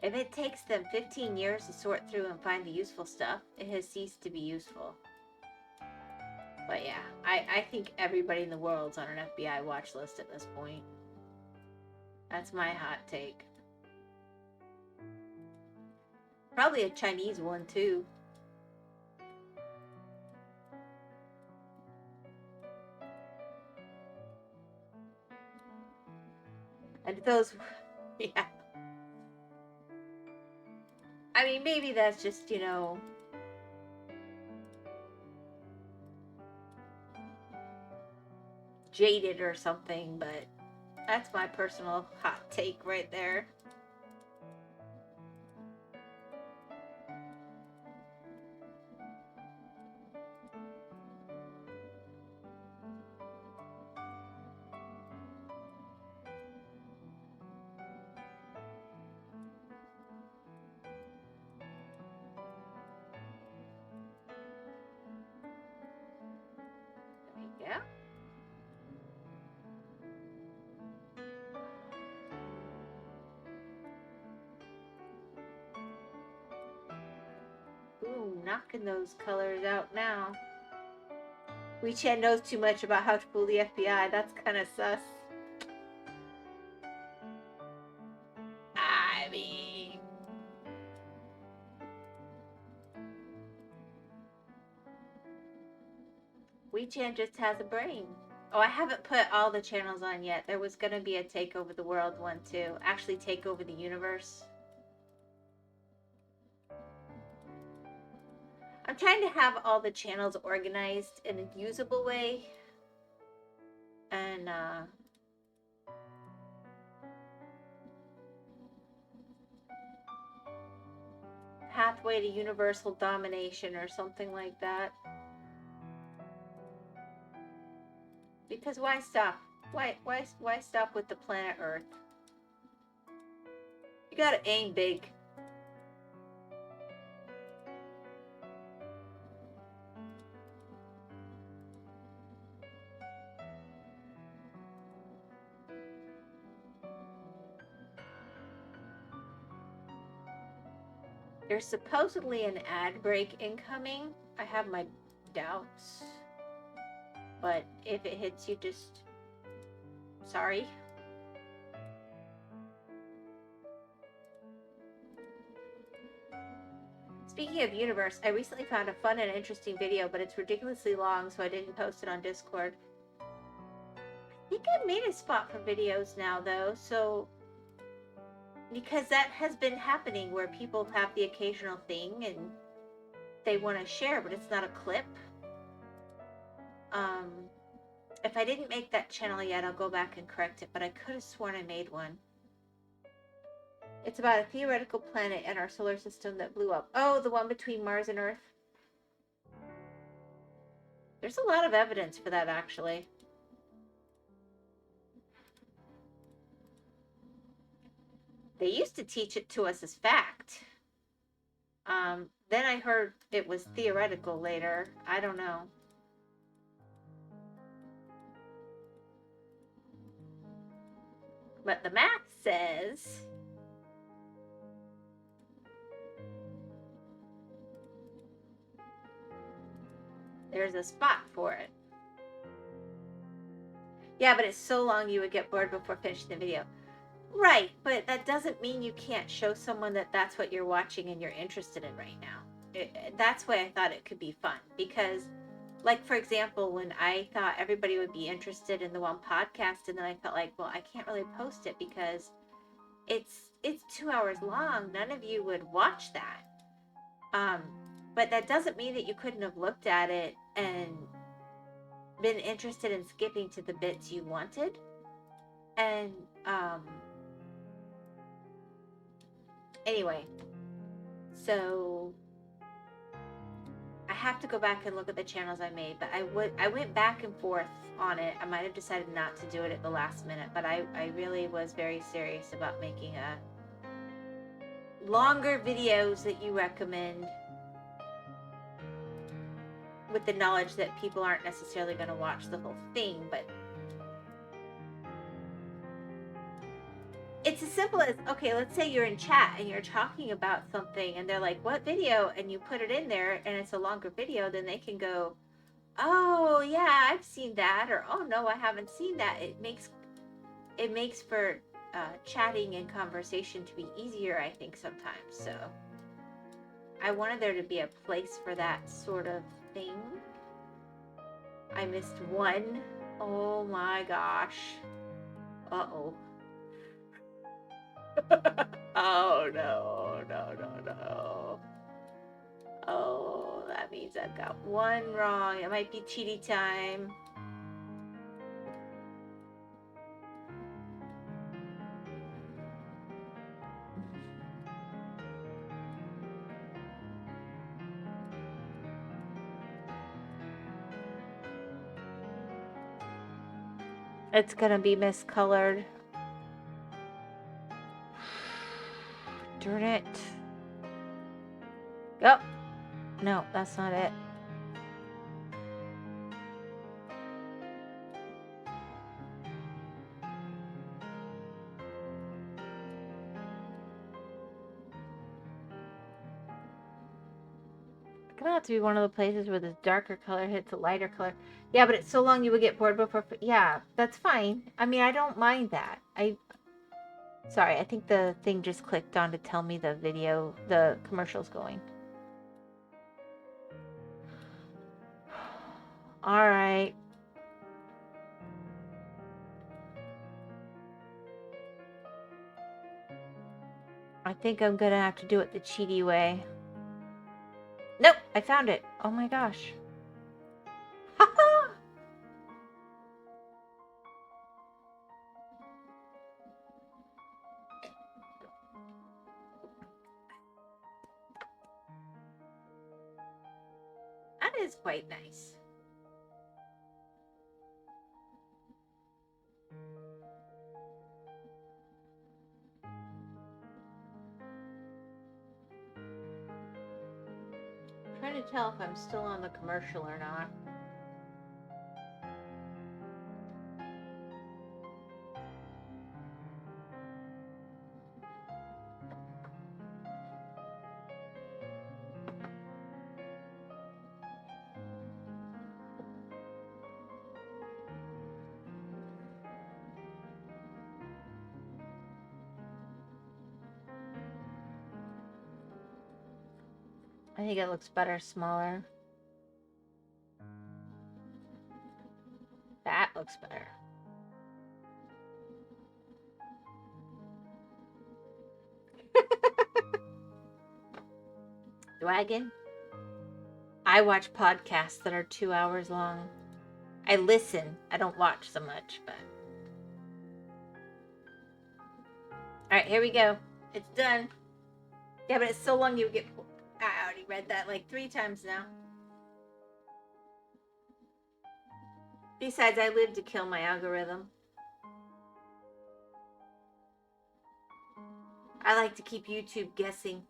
A: If it takes them 15 years to sort through and find the useful stuff, it has ceased to be useful. But yeah, I think everybody in the world's on an FBI watch list at this point. That's my hot take. Probably a Chinese one too. And those, yeah. I mean, maybe that's just, you know, jaded or something, but that's my personal hot take right there. There you go. Ooh, knocking those colors out now. WeChat knows too much about how to fool the FBI. That's kind of sus. I mean... WeChat just has a brain. Oh, I haven't put all the channels on yet. There was going to be a Take Over the World one too. Actually, Take Over the Universe. I'm trying to have all the channels organized in a usable way. And, Pathway to Universal Domination or something like that. Because why stop? Why stop with the planet Earth? You gotta aim big. There's supposedly an ad break incoming. I have my doubts. But if it hits you, just... sorry. Speaking of universe, I recently found a fun and interesting video, but it's ridiculously long, so I didn't post it on Discord. I think I've made a spot for videos now, though, so... because that has been happening where people have the occasional thing and they want to share, but it's not a clip. If I didn't make that channel yet, I'll go back and correct it, but I could have sworn I made one. It's about a theoretical planet in our solar system that blew up. Oh, the one between Mars and Earth? There's a lot of evidence for that, actually. They used to teach it to us as fact. Then I heard it was theoretical later. I don't know. But the math says... there's a spot for it. Yeah, but it's so long you would get bored before finishing the video. Right, but that doesn't mean you can't show someone that that's what you're watching and you're interested in right now. That's why I thought it could be fun. Because, like, for example, when I thought everybody would be interested in the one podcast, and then I felt like, well, I can't really post it because it's 2 hours long. None of you would watch that. But that doesn't mean that you couldn't have looked at it and been interested in skipping to the bits you wanted. And, anyway, so I have to go back and look at the channels I made, but I went back and forth on it. I might have decided not to do it at the last minute, but I really was very serious about making a longer videos that you recommend, with the knowledge that people aren't necessarily going to watch the whole thing, but it's as simple as, okay, let's say you're in chat and you're talking about something and they're like, what video? And you put it in there and it's a longer video, then they can go, oh yeah, I've seen that, or oh no, I haven't seen that. It makes for chatting and conversation to be easier, I think, sometimes. So I wanted there to be a place for that sort of thing. I missed one. Oh my gosh. Uh-oh. Oh no, no. Oh, that means I've got one wrong. It might be cheaty time. It's gonna be miscolored. Darn it. Oh, no, that's not it. It's gonna have to be one of the places where this darker color hits a lighter color. Yeah, but it's so long you would get bored before. Yeah, that's fine. I mean, I don't mind that. Sorry, I think the thing just clicked on to tell me the commercial's going. All right. I think I'm gonna have to do it the cheaty way. Nope, I found it. Oh my gosh. That is quite nice. I'm trying to tell if I'm still on the commercial or not. I think it looks better smaller. That looks better. Dragon? I watch podcasts that are 2 hours long. I listen. I don't watch so much, but. Alright, here we go. It's done. Yeah, but it's so long you get. I already read that like 3 times now. Besides, I live to kill my algorithm. I like to keep YouTube guessing.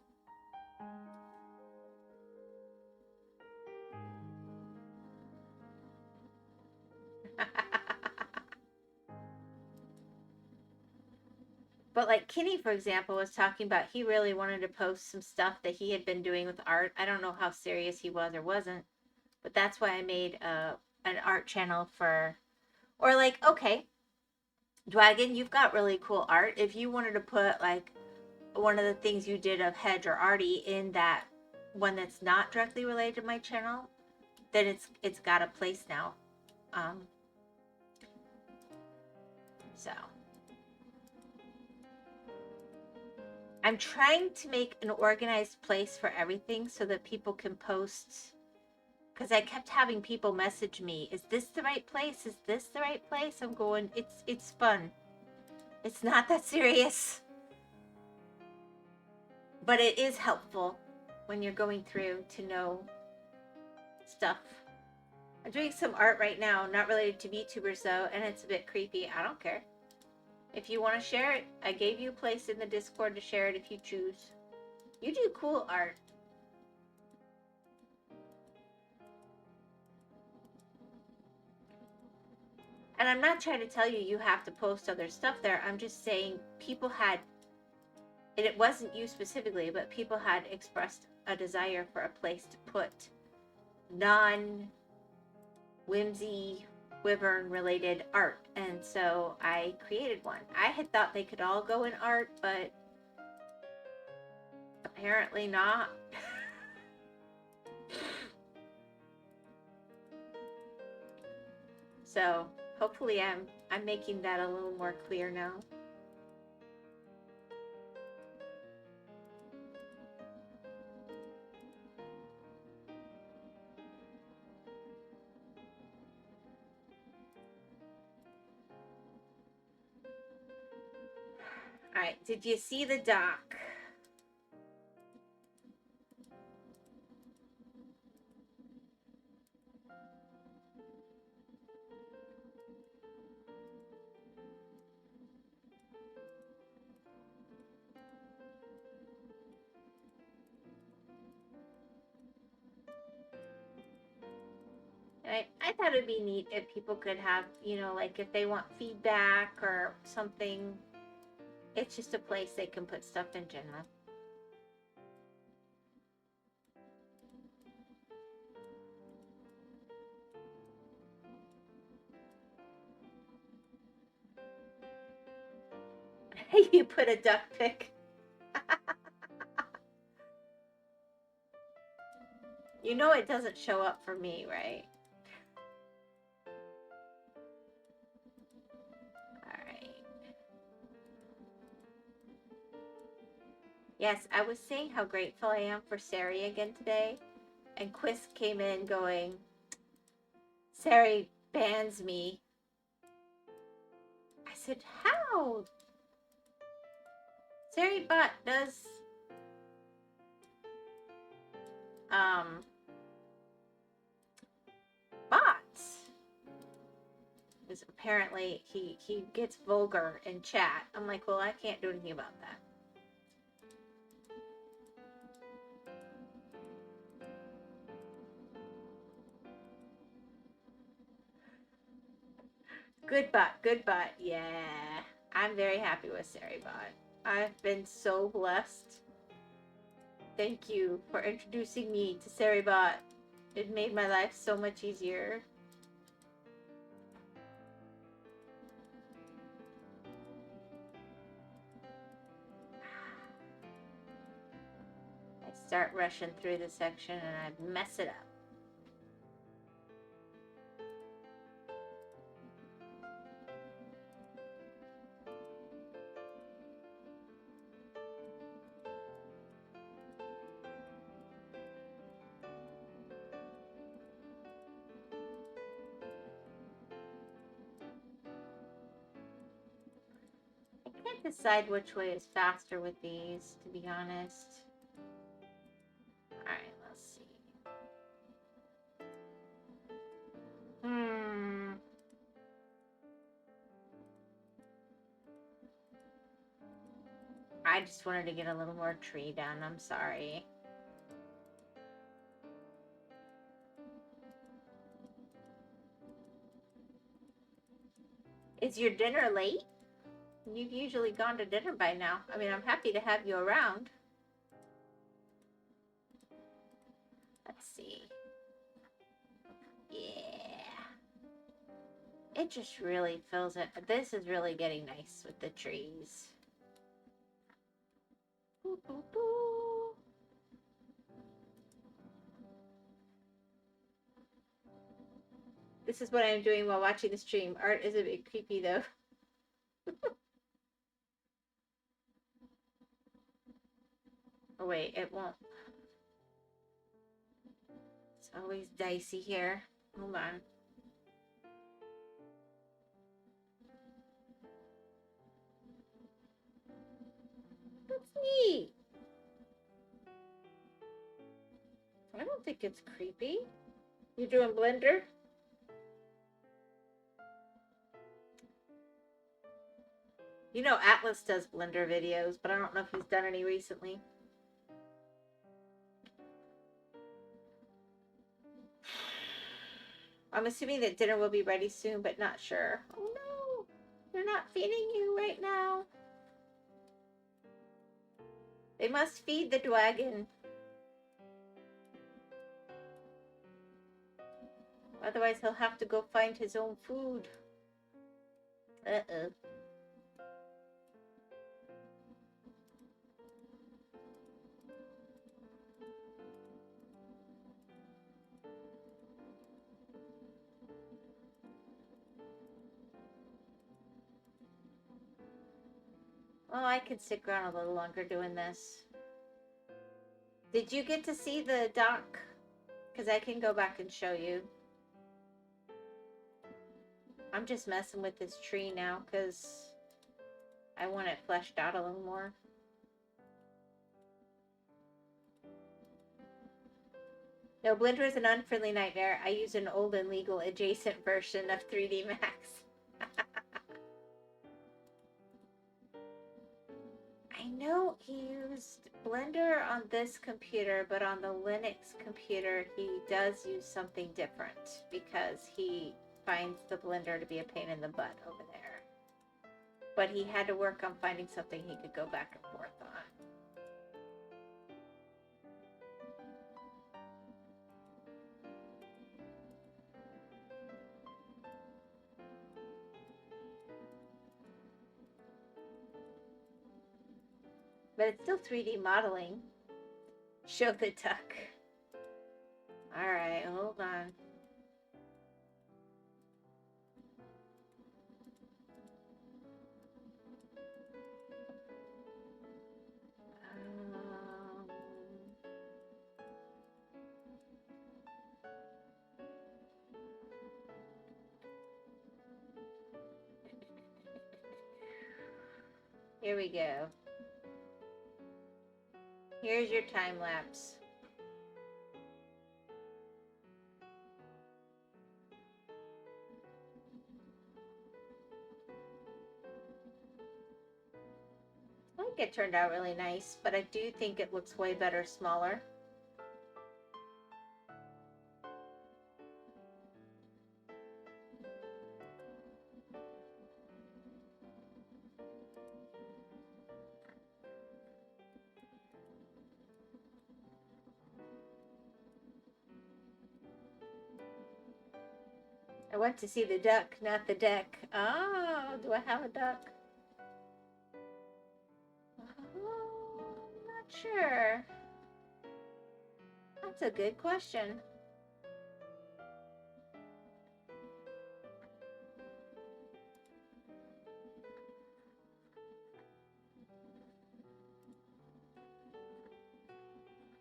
A: But like Kenny, for example, was talking about he really wanted to post some stuff that he had been doing with art. I don't know how serious he was or wasn't, but that's why I made an art channel for, or like, okay, Dragon, you've got really cool art. If you wanted to put like one of the things you did of Hedge or Artie in that one that's not directly related to my channel, then it's got a place now. So I'm trying to make an organized place for everything so that people can post, because I kept having people message me, is this the right place? Is this the right place? I'm going, it's fun. It's not that serious. But it is helpful when you're going through to know stuff. I'm doing some art right now, not related to VTubers though, and it's a bit creepy. I don't care. If you want to share it, I gave you a place in the Discord to share it if you choose. You do cool art. And I'm not trying to tell you you have to post other stuff there. I'm just saying people had, and it wasn't you specifically, but people had expressed a desire for a place to put non-whimsy wyvern related art. And so I created one. I had thought they could all go in art, but apparently not. So hopefully I'm making that a little more clear now. All right, did you see the dock? thought it'd be neat if people could have, you know, like if they want feedback or something, it's just a place they can put stuff in general. You put a duck pic. You know it doesn't show up for me, right? Alright. Yes, I was saying how grateful I am for Sari again today. And Quist came in going, Sari bans me. I said, how? Sari bot does bots. Because apparently he gets vulgar in chat. I'm like, well, I can't do anything about that. Good bot. Yeah. I'm very happy with Sari bot. I've been so blessed. Thank you for introducing me to Sari bot. It made my life so much easier. I start rushing through the section and I mess it up. I can't decide which way is faster with these, to be honest. Alright, let's see. I just wanted to get a little more tree done. I'm sorry. Is your dinner late? You've usually gone to dinner by now. I mean, I'm happy to have you around. Let's see. Yeah. It just really fills it. This is really getting nice with the trees. Boo, boo, boo. This is what I'm doing while watching the stream. Art is a bit creepy though. Oh wait, it won't. It's always dicey here. Hold on. That's neat. I don't think it's creepy. You doing Blender? You know Atlas does Blender videos, but I don't know if he's done any recently. I'm assuming that dinner will be ready soon, but not sure. Oh no! They're not feeding you right now. They must feed the dragon. Otherwise he'll have to go find his own food. Uh-oh. Well, I could stick around a little longer doing this. Did you get to see the dock? Because I can go back and show you. I'm just messing with this tree now because I want it fleshed out a little more. No, Blender is an unfriendly nightmare. I use an old and legal adjacent version of 3D Max. I know he used Blender on this computer, but on the Linux computer, he does use something different because he finds the Blender to be a pain in the butt over there. But he had to work on finding something he could go back and forth on. But it's still 3D modeling. Show the duck. Alright, hold on. Here we go. Here's your time lapse. I think it turned out really nice, but I do think it looks way better smaller. I went to see the duck, not the deck. Oh, do I have a duck? Oh, I'm not sure. That's a good question.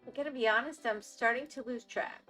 A: I'm gonna be honest, I'm starting to lose track.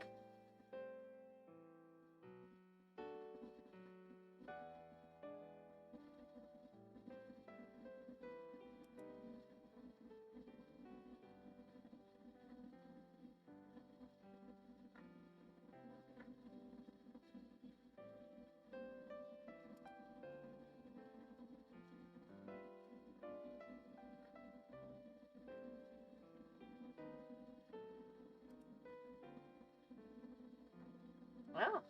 A: Well,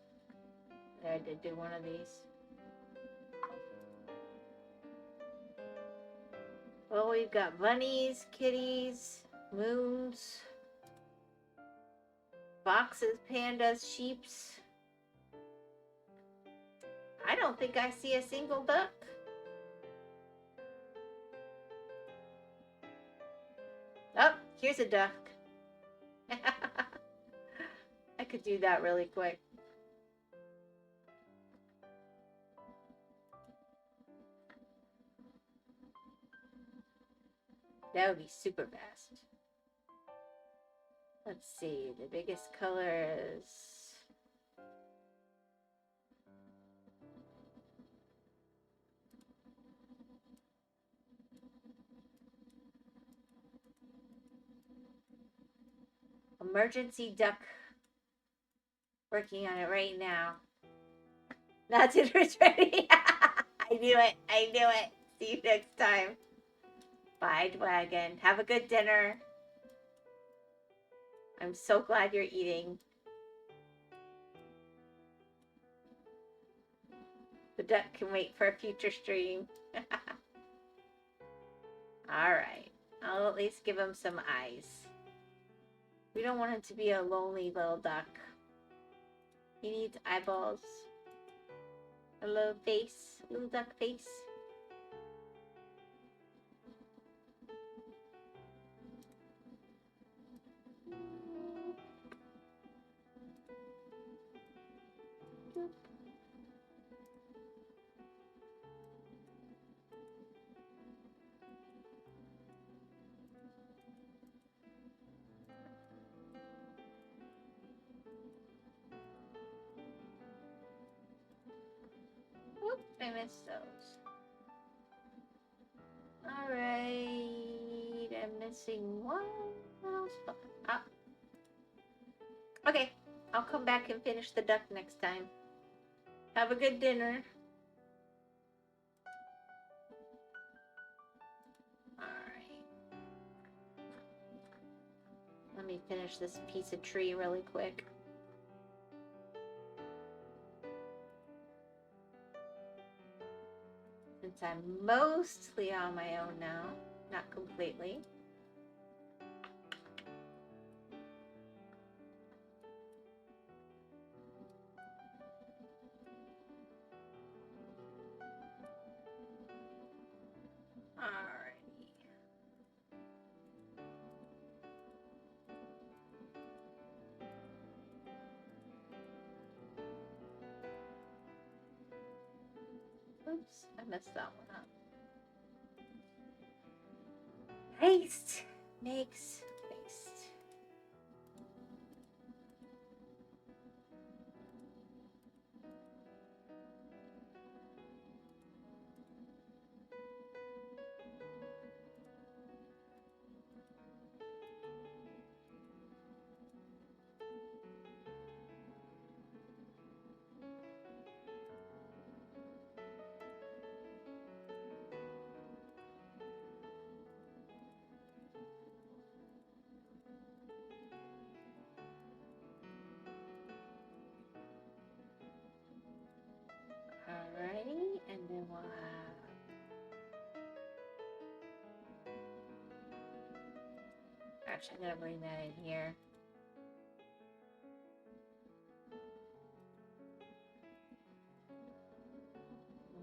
A: I did do one of these. Well, we've got bunnies, kitties, moons, foxes, pandas, sheeps. I don't think I see a single duck. Oh, here's a duck. I could do that really quick. That would be super fast. Let's see, the biggest color is... Emergency duck. Working on it right now. Not dinner's ready. I knew it. I knew it. See you next time. Bye, Dragon. Have a good dinner. I'm so glad you're eating. The duck can wait for a future stream. Alright. I'll at least give him some eyes. We don't want him to be a lonely little duck. He needs eyeballs. A little face. A little duck face. Oop, I missed those. Alright, I'm missing one. What else? Ah. Okay, I'll come back and finish the duck next time. Have a good dinner. Alright. Let me finish this piece of tree really quick. Since I'm mostly on my own now, not completely. Alrighty. Oops, I messed that one up. Haste makes haste. Alrighty, and then we'll have actually, I'm gonna bring that in here.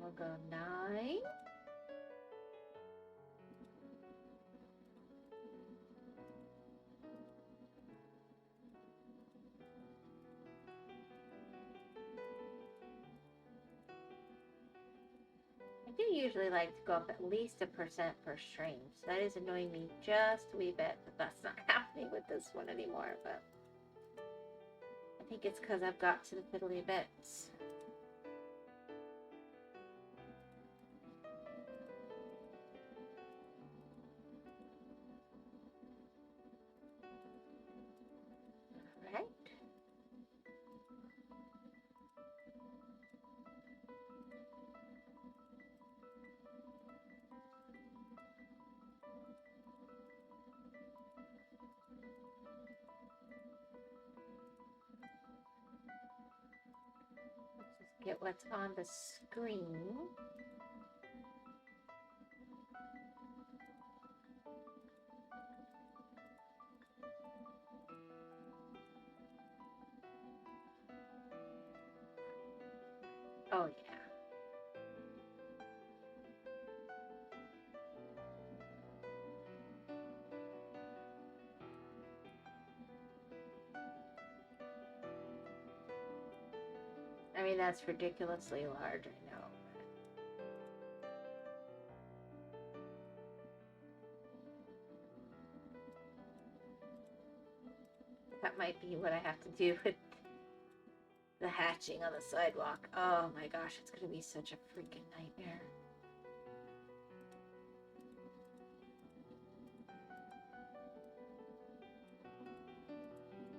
A: We'll go 9. I do usually like to go up at least 1% per stream, so that is annoying me just a wee bit that that's not happening with this one anymore, but I think it's because I've got to the fiddly bits. Alright. Let's just get what's on the screen. Oh yeah. I mean, that's ridiculously large, I know. That might be what I have to do with the hatching on the sidewalk. Oh my gosh, it's gonna be such a freaking nightmare.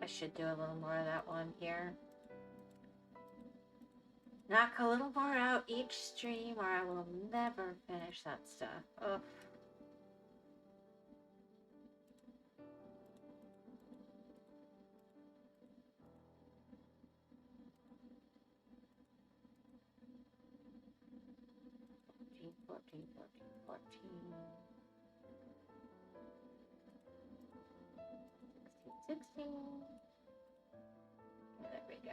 A: I should do a little more of that one here. Knock a little more out each stream or I will never finish that stuff. Oh. Fourteen, 16. There we go.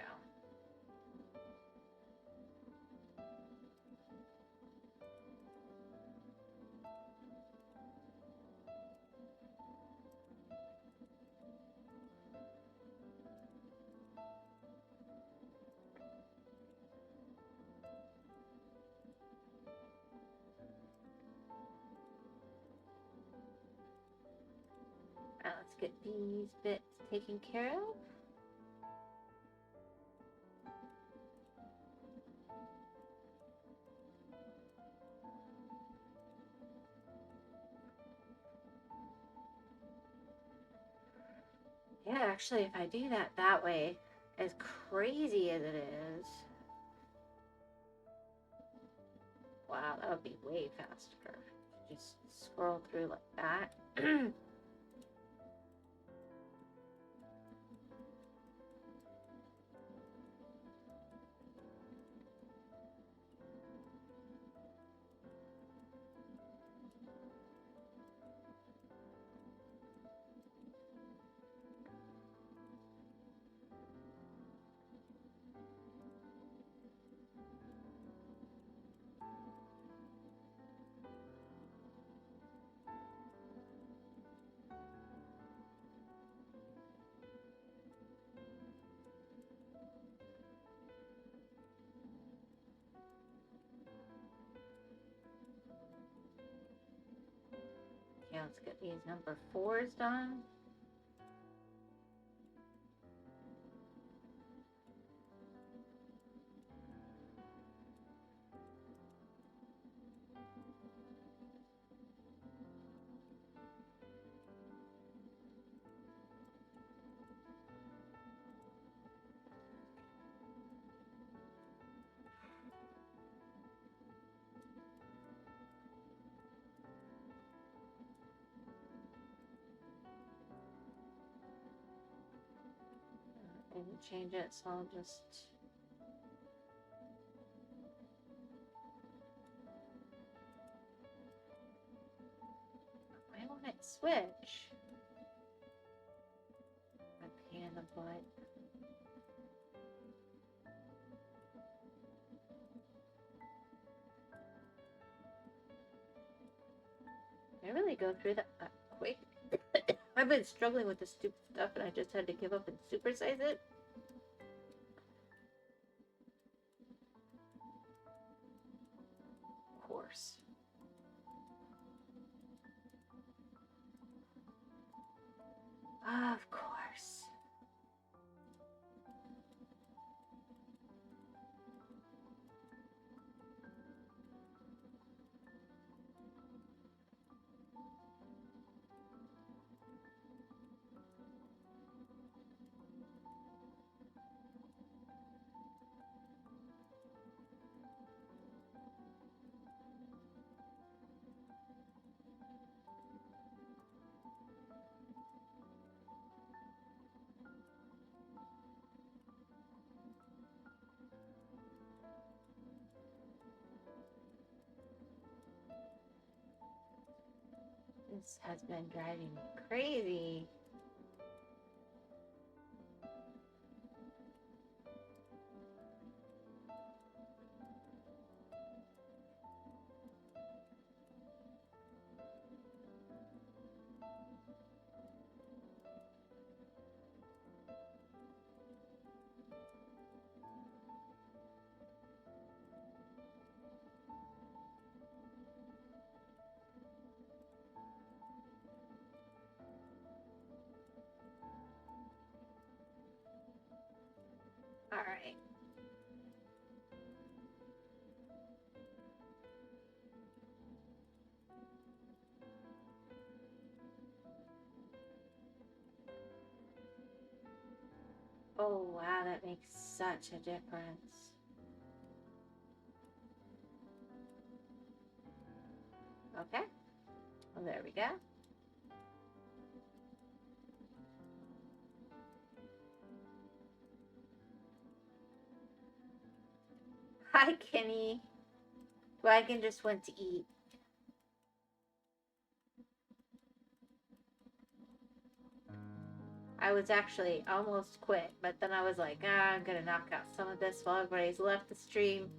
A: Let's get these bits taken care of. Yeah, actually, if I do that way, as crazy as it is, wow, that would be way faster. Just scroll through like that. Let's get these number 4s done. I didn't change it, so I'll just... Why won't it switch? A pain in the butt. I really go through that quick. I've been struggling with this stupid stuff and I just had to give up and supersize it. Of course. Of course. This has been driving me crazy. All right. Oh, wow, that makes such a difference. Okay. Well, there we go. Hi, Kenny. Wagon just went to eat. I was actually almost quit, but then I was like, I'm gonna knock out some of this while everybody's left the stream.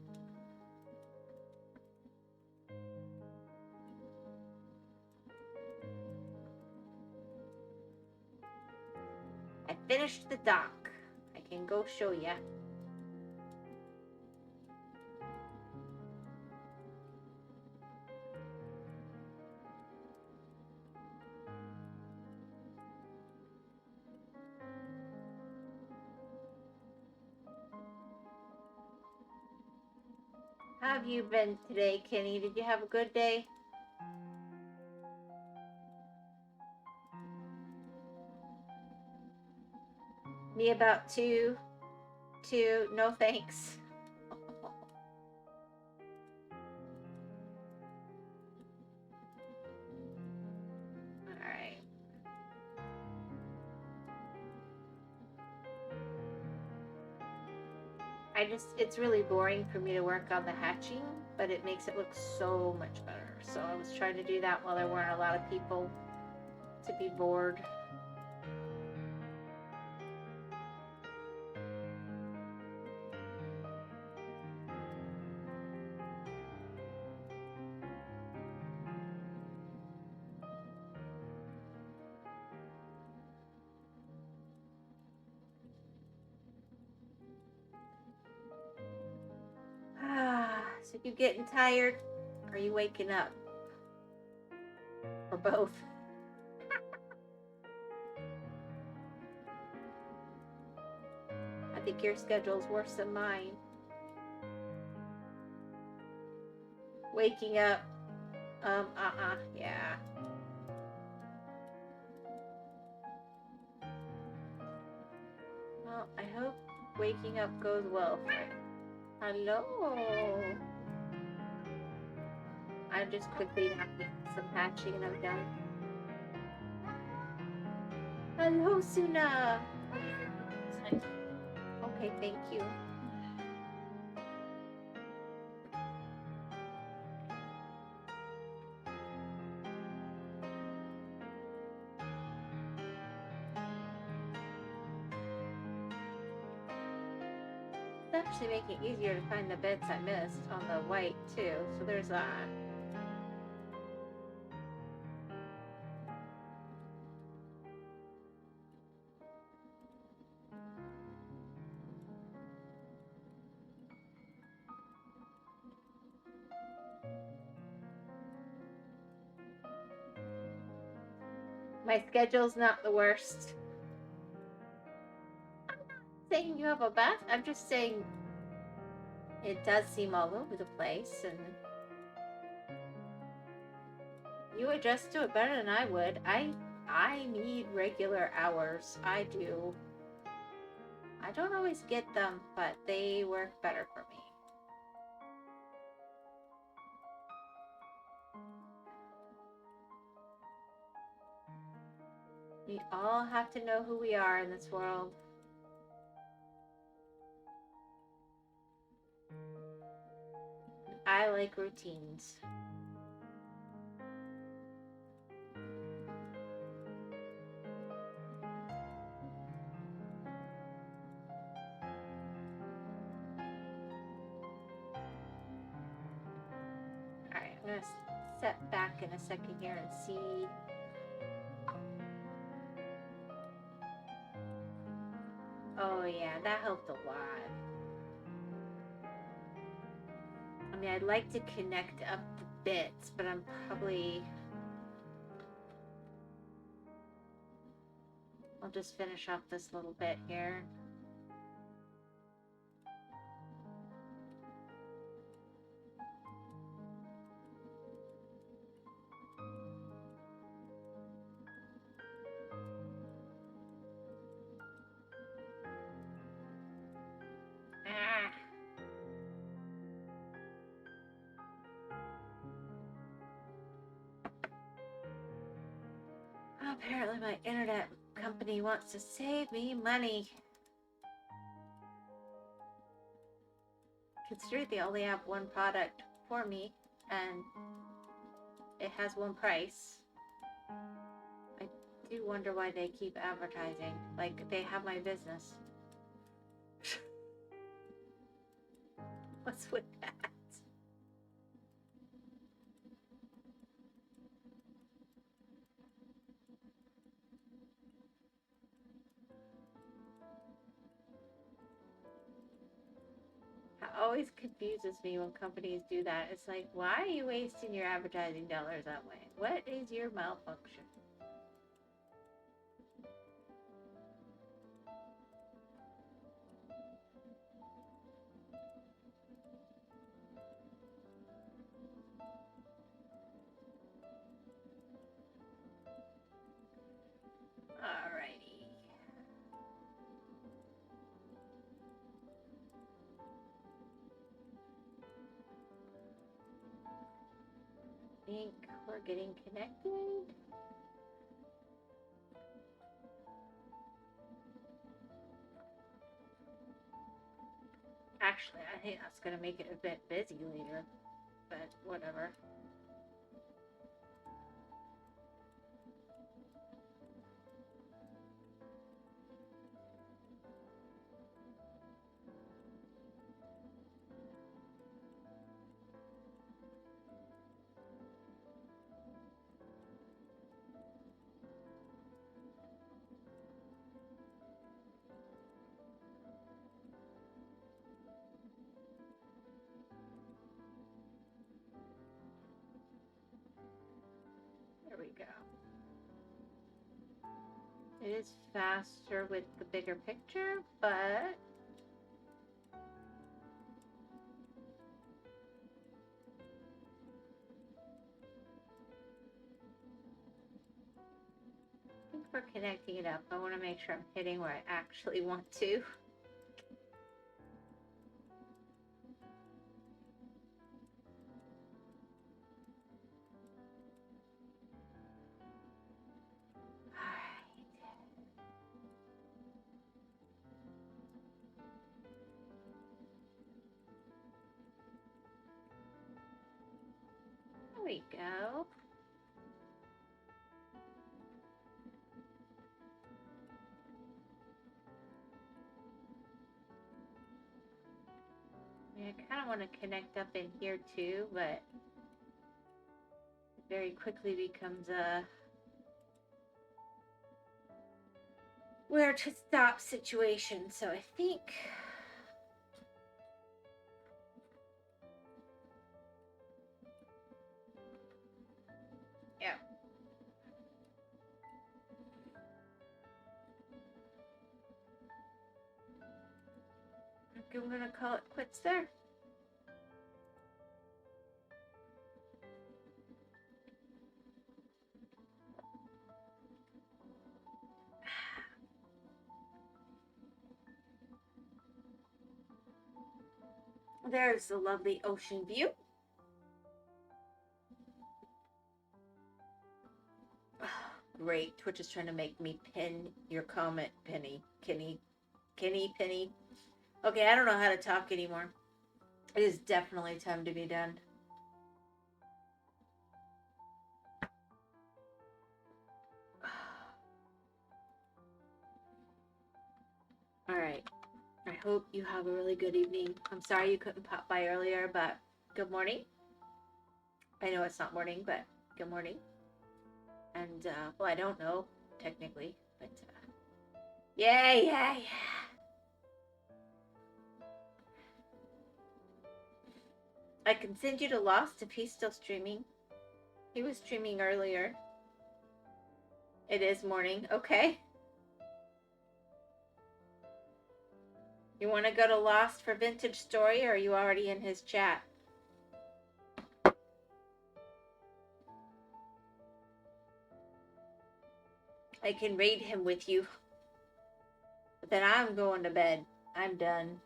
A: I finished the dock. I can go show ya. How have you been today, Kenny? Did you have a good day? Me about two. No thanks. Alright. It's really boring for me to work on the hatching, but it makes it look so much better. So I was trying to do that while there weren't a lot of people to be bored. So you getting tired? Or are you waking up? Or both? think your schedule's worse than mine. Waking up. Yeah. Well, I hope waking up goes well for you. Hello. I'm just quickly knocking some hatching and I'm done. Hello, Suna. Okay, thank you. It's actually making it easier to find the bits I missed on the white too, so there's that. My schedule's not the worst. I'm not saying you have a bad, I'm just saying it does seem all over the place, and you adjust to it better than I would. I need regular hours. I do. I don't always get them, but they work better for me. We all have to know who we are in this world. I like routines. Alright, I'm going to step back in a second here and see. Oh yeah, that helped a lot. I mean, I'd like to connect up the bits, but I'm probably... I'll just finish off this little bit here. Apparently my internet company wants to save me money. Considering they only have one product for me and it has one price. I do wonder why they keep advertising. Like, they have my business. What's with that? It always confuses me when companies do that. It's like, why are you wasting your advertising dollars that way? What is your malfunction? Alrighty. I think we're getting connected. Actually, I think that's going to make it a bit busy later, but whatever. There we go. It is faster with the bigger picture, but we're connecting it up. I want to make sure I'm hitting where I actually want to. There we go. I kind of want to connect up in here too, but it very quickly becomes a where to stop situation. So I think yeah. I'm gonna call it quits there. There's the lovely ocean view. Oh, great. Twitch is trying to make me pin your comment, Penny. Kenny, Penny. Okay, I don't know how to talk anymore. It is definitely time to be done. All right. I hope you have a really good evening. I'm sorry you couldn't pop by earlier, but good morning. I know it's not morning, but good morning. And, well, I don't know, technically, but, yeah. I can send you to Lost if he's still streaming. He was streaming earlier. It is morning. Okay. You want to go to Lost for Vintage Story, or are you already in his chat? I can raid him with you. But then I'm going to bed. I'm done.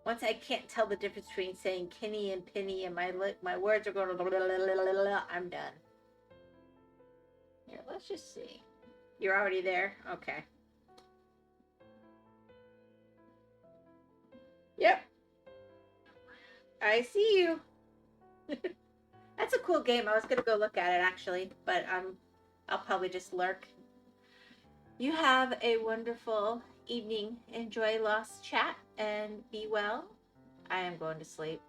A: Once I can't tell the difference between saying Kenny and Penny and my words are going to I'm done. Here, let's just see. You're already there? Okay. Yep. I see you. That's a cool game. I was going to go look at it, actually. But I'll probably just lurk. You have a wonderful evening. Enjoy Lost Chat and be well. I am going to sleep.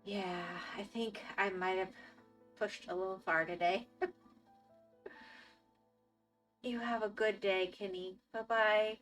A: Yeah, I think I might have pushed a little far today. You have a good day, Kenny. Bye-bye.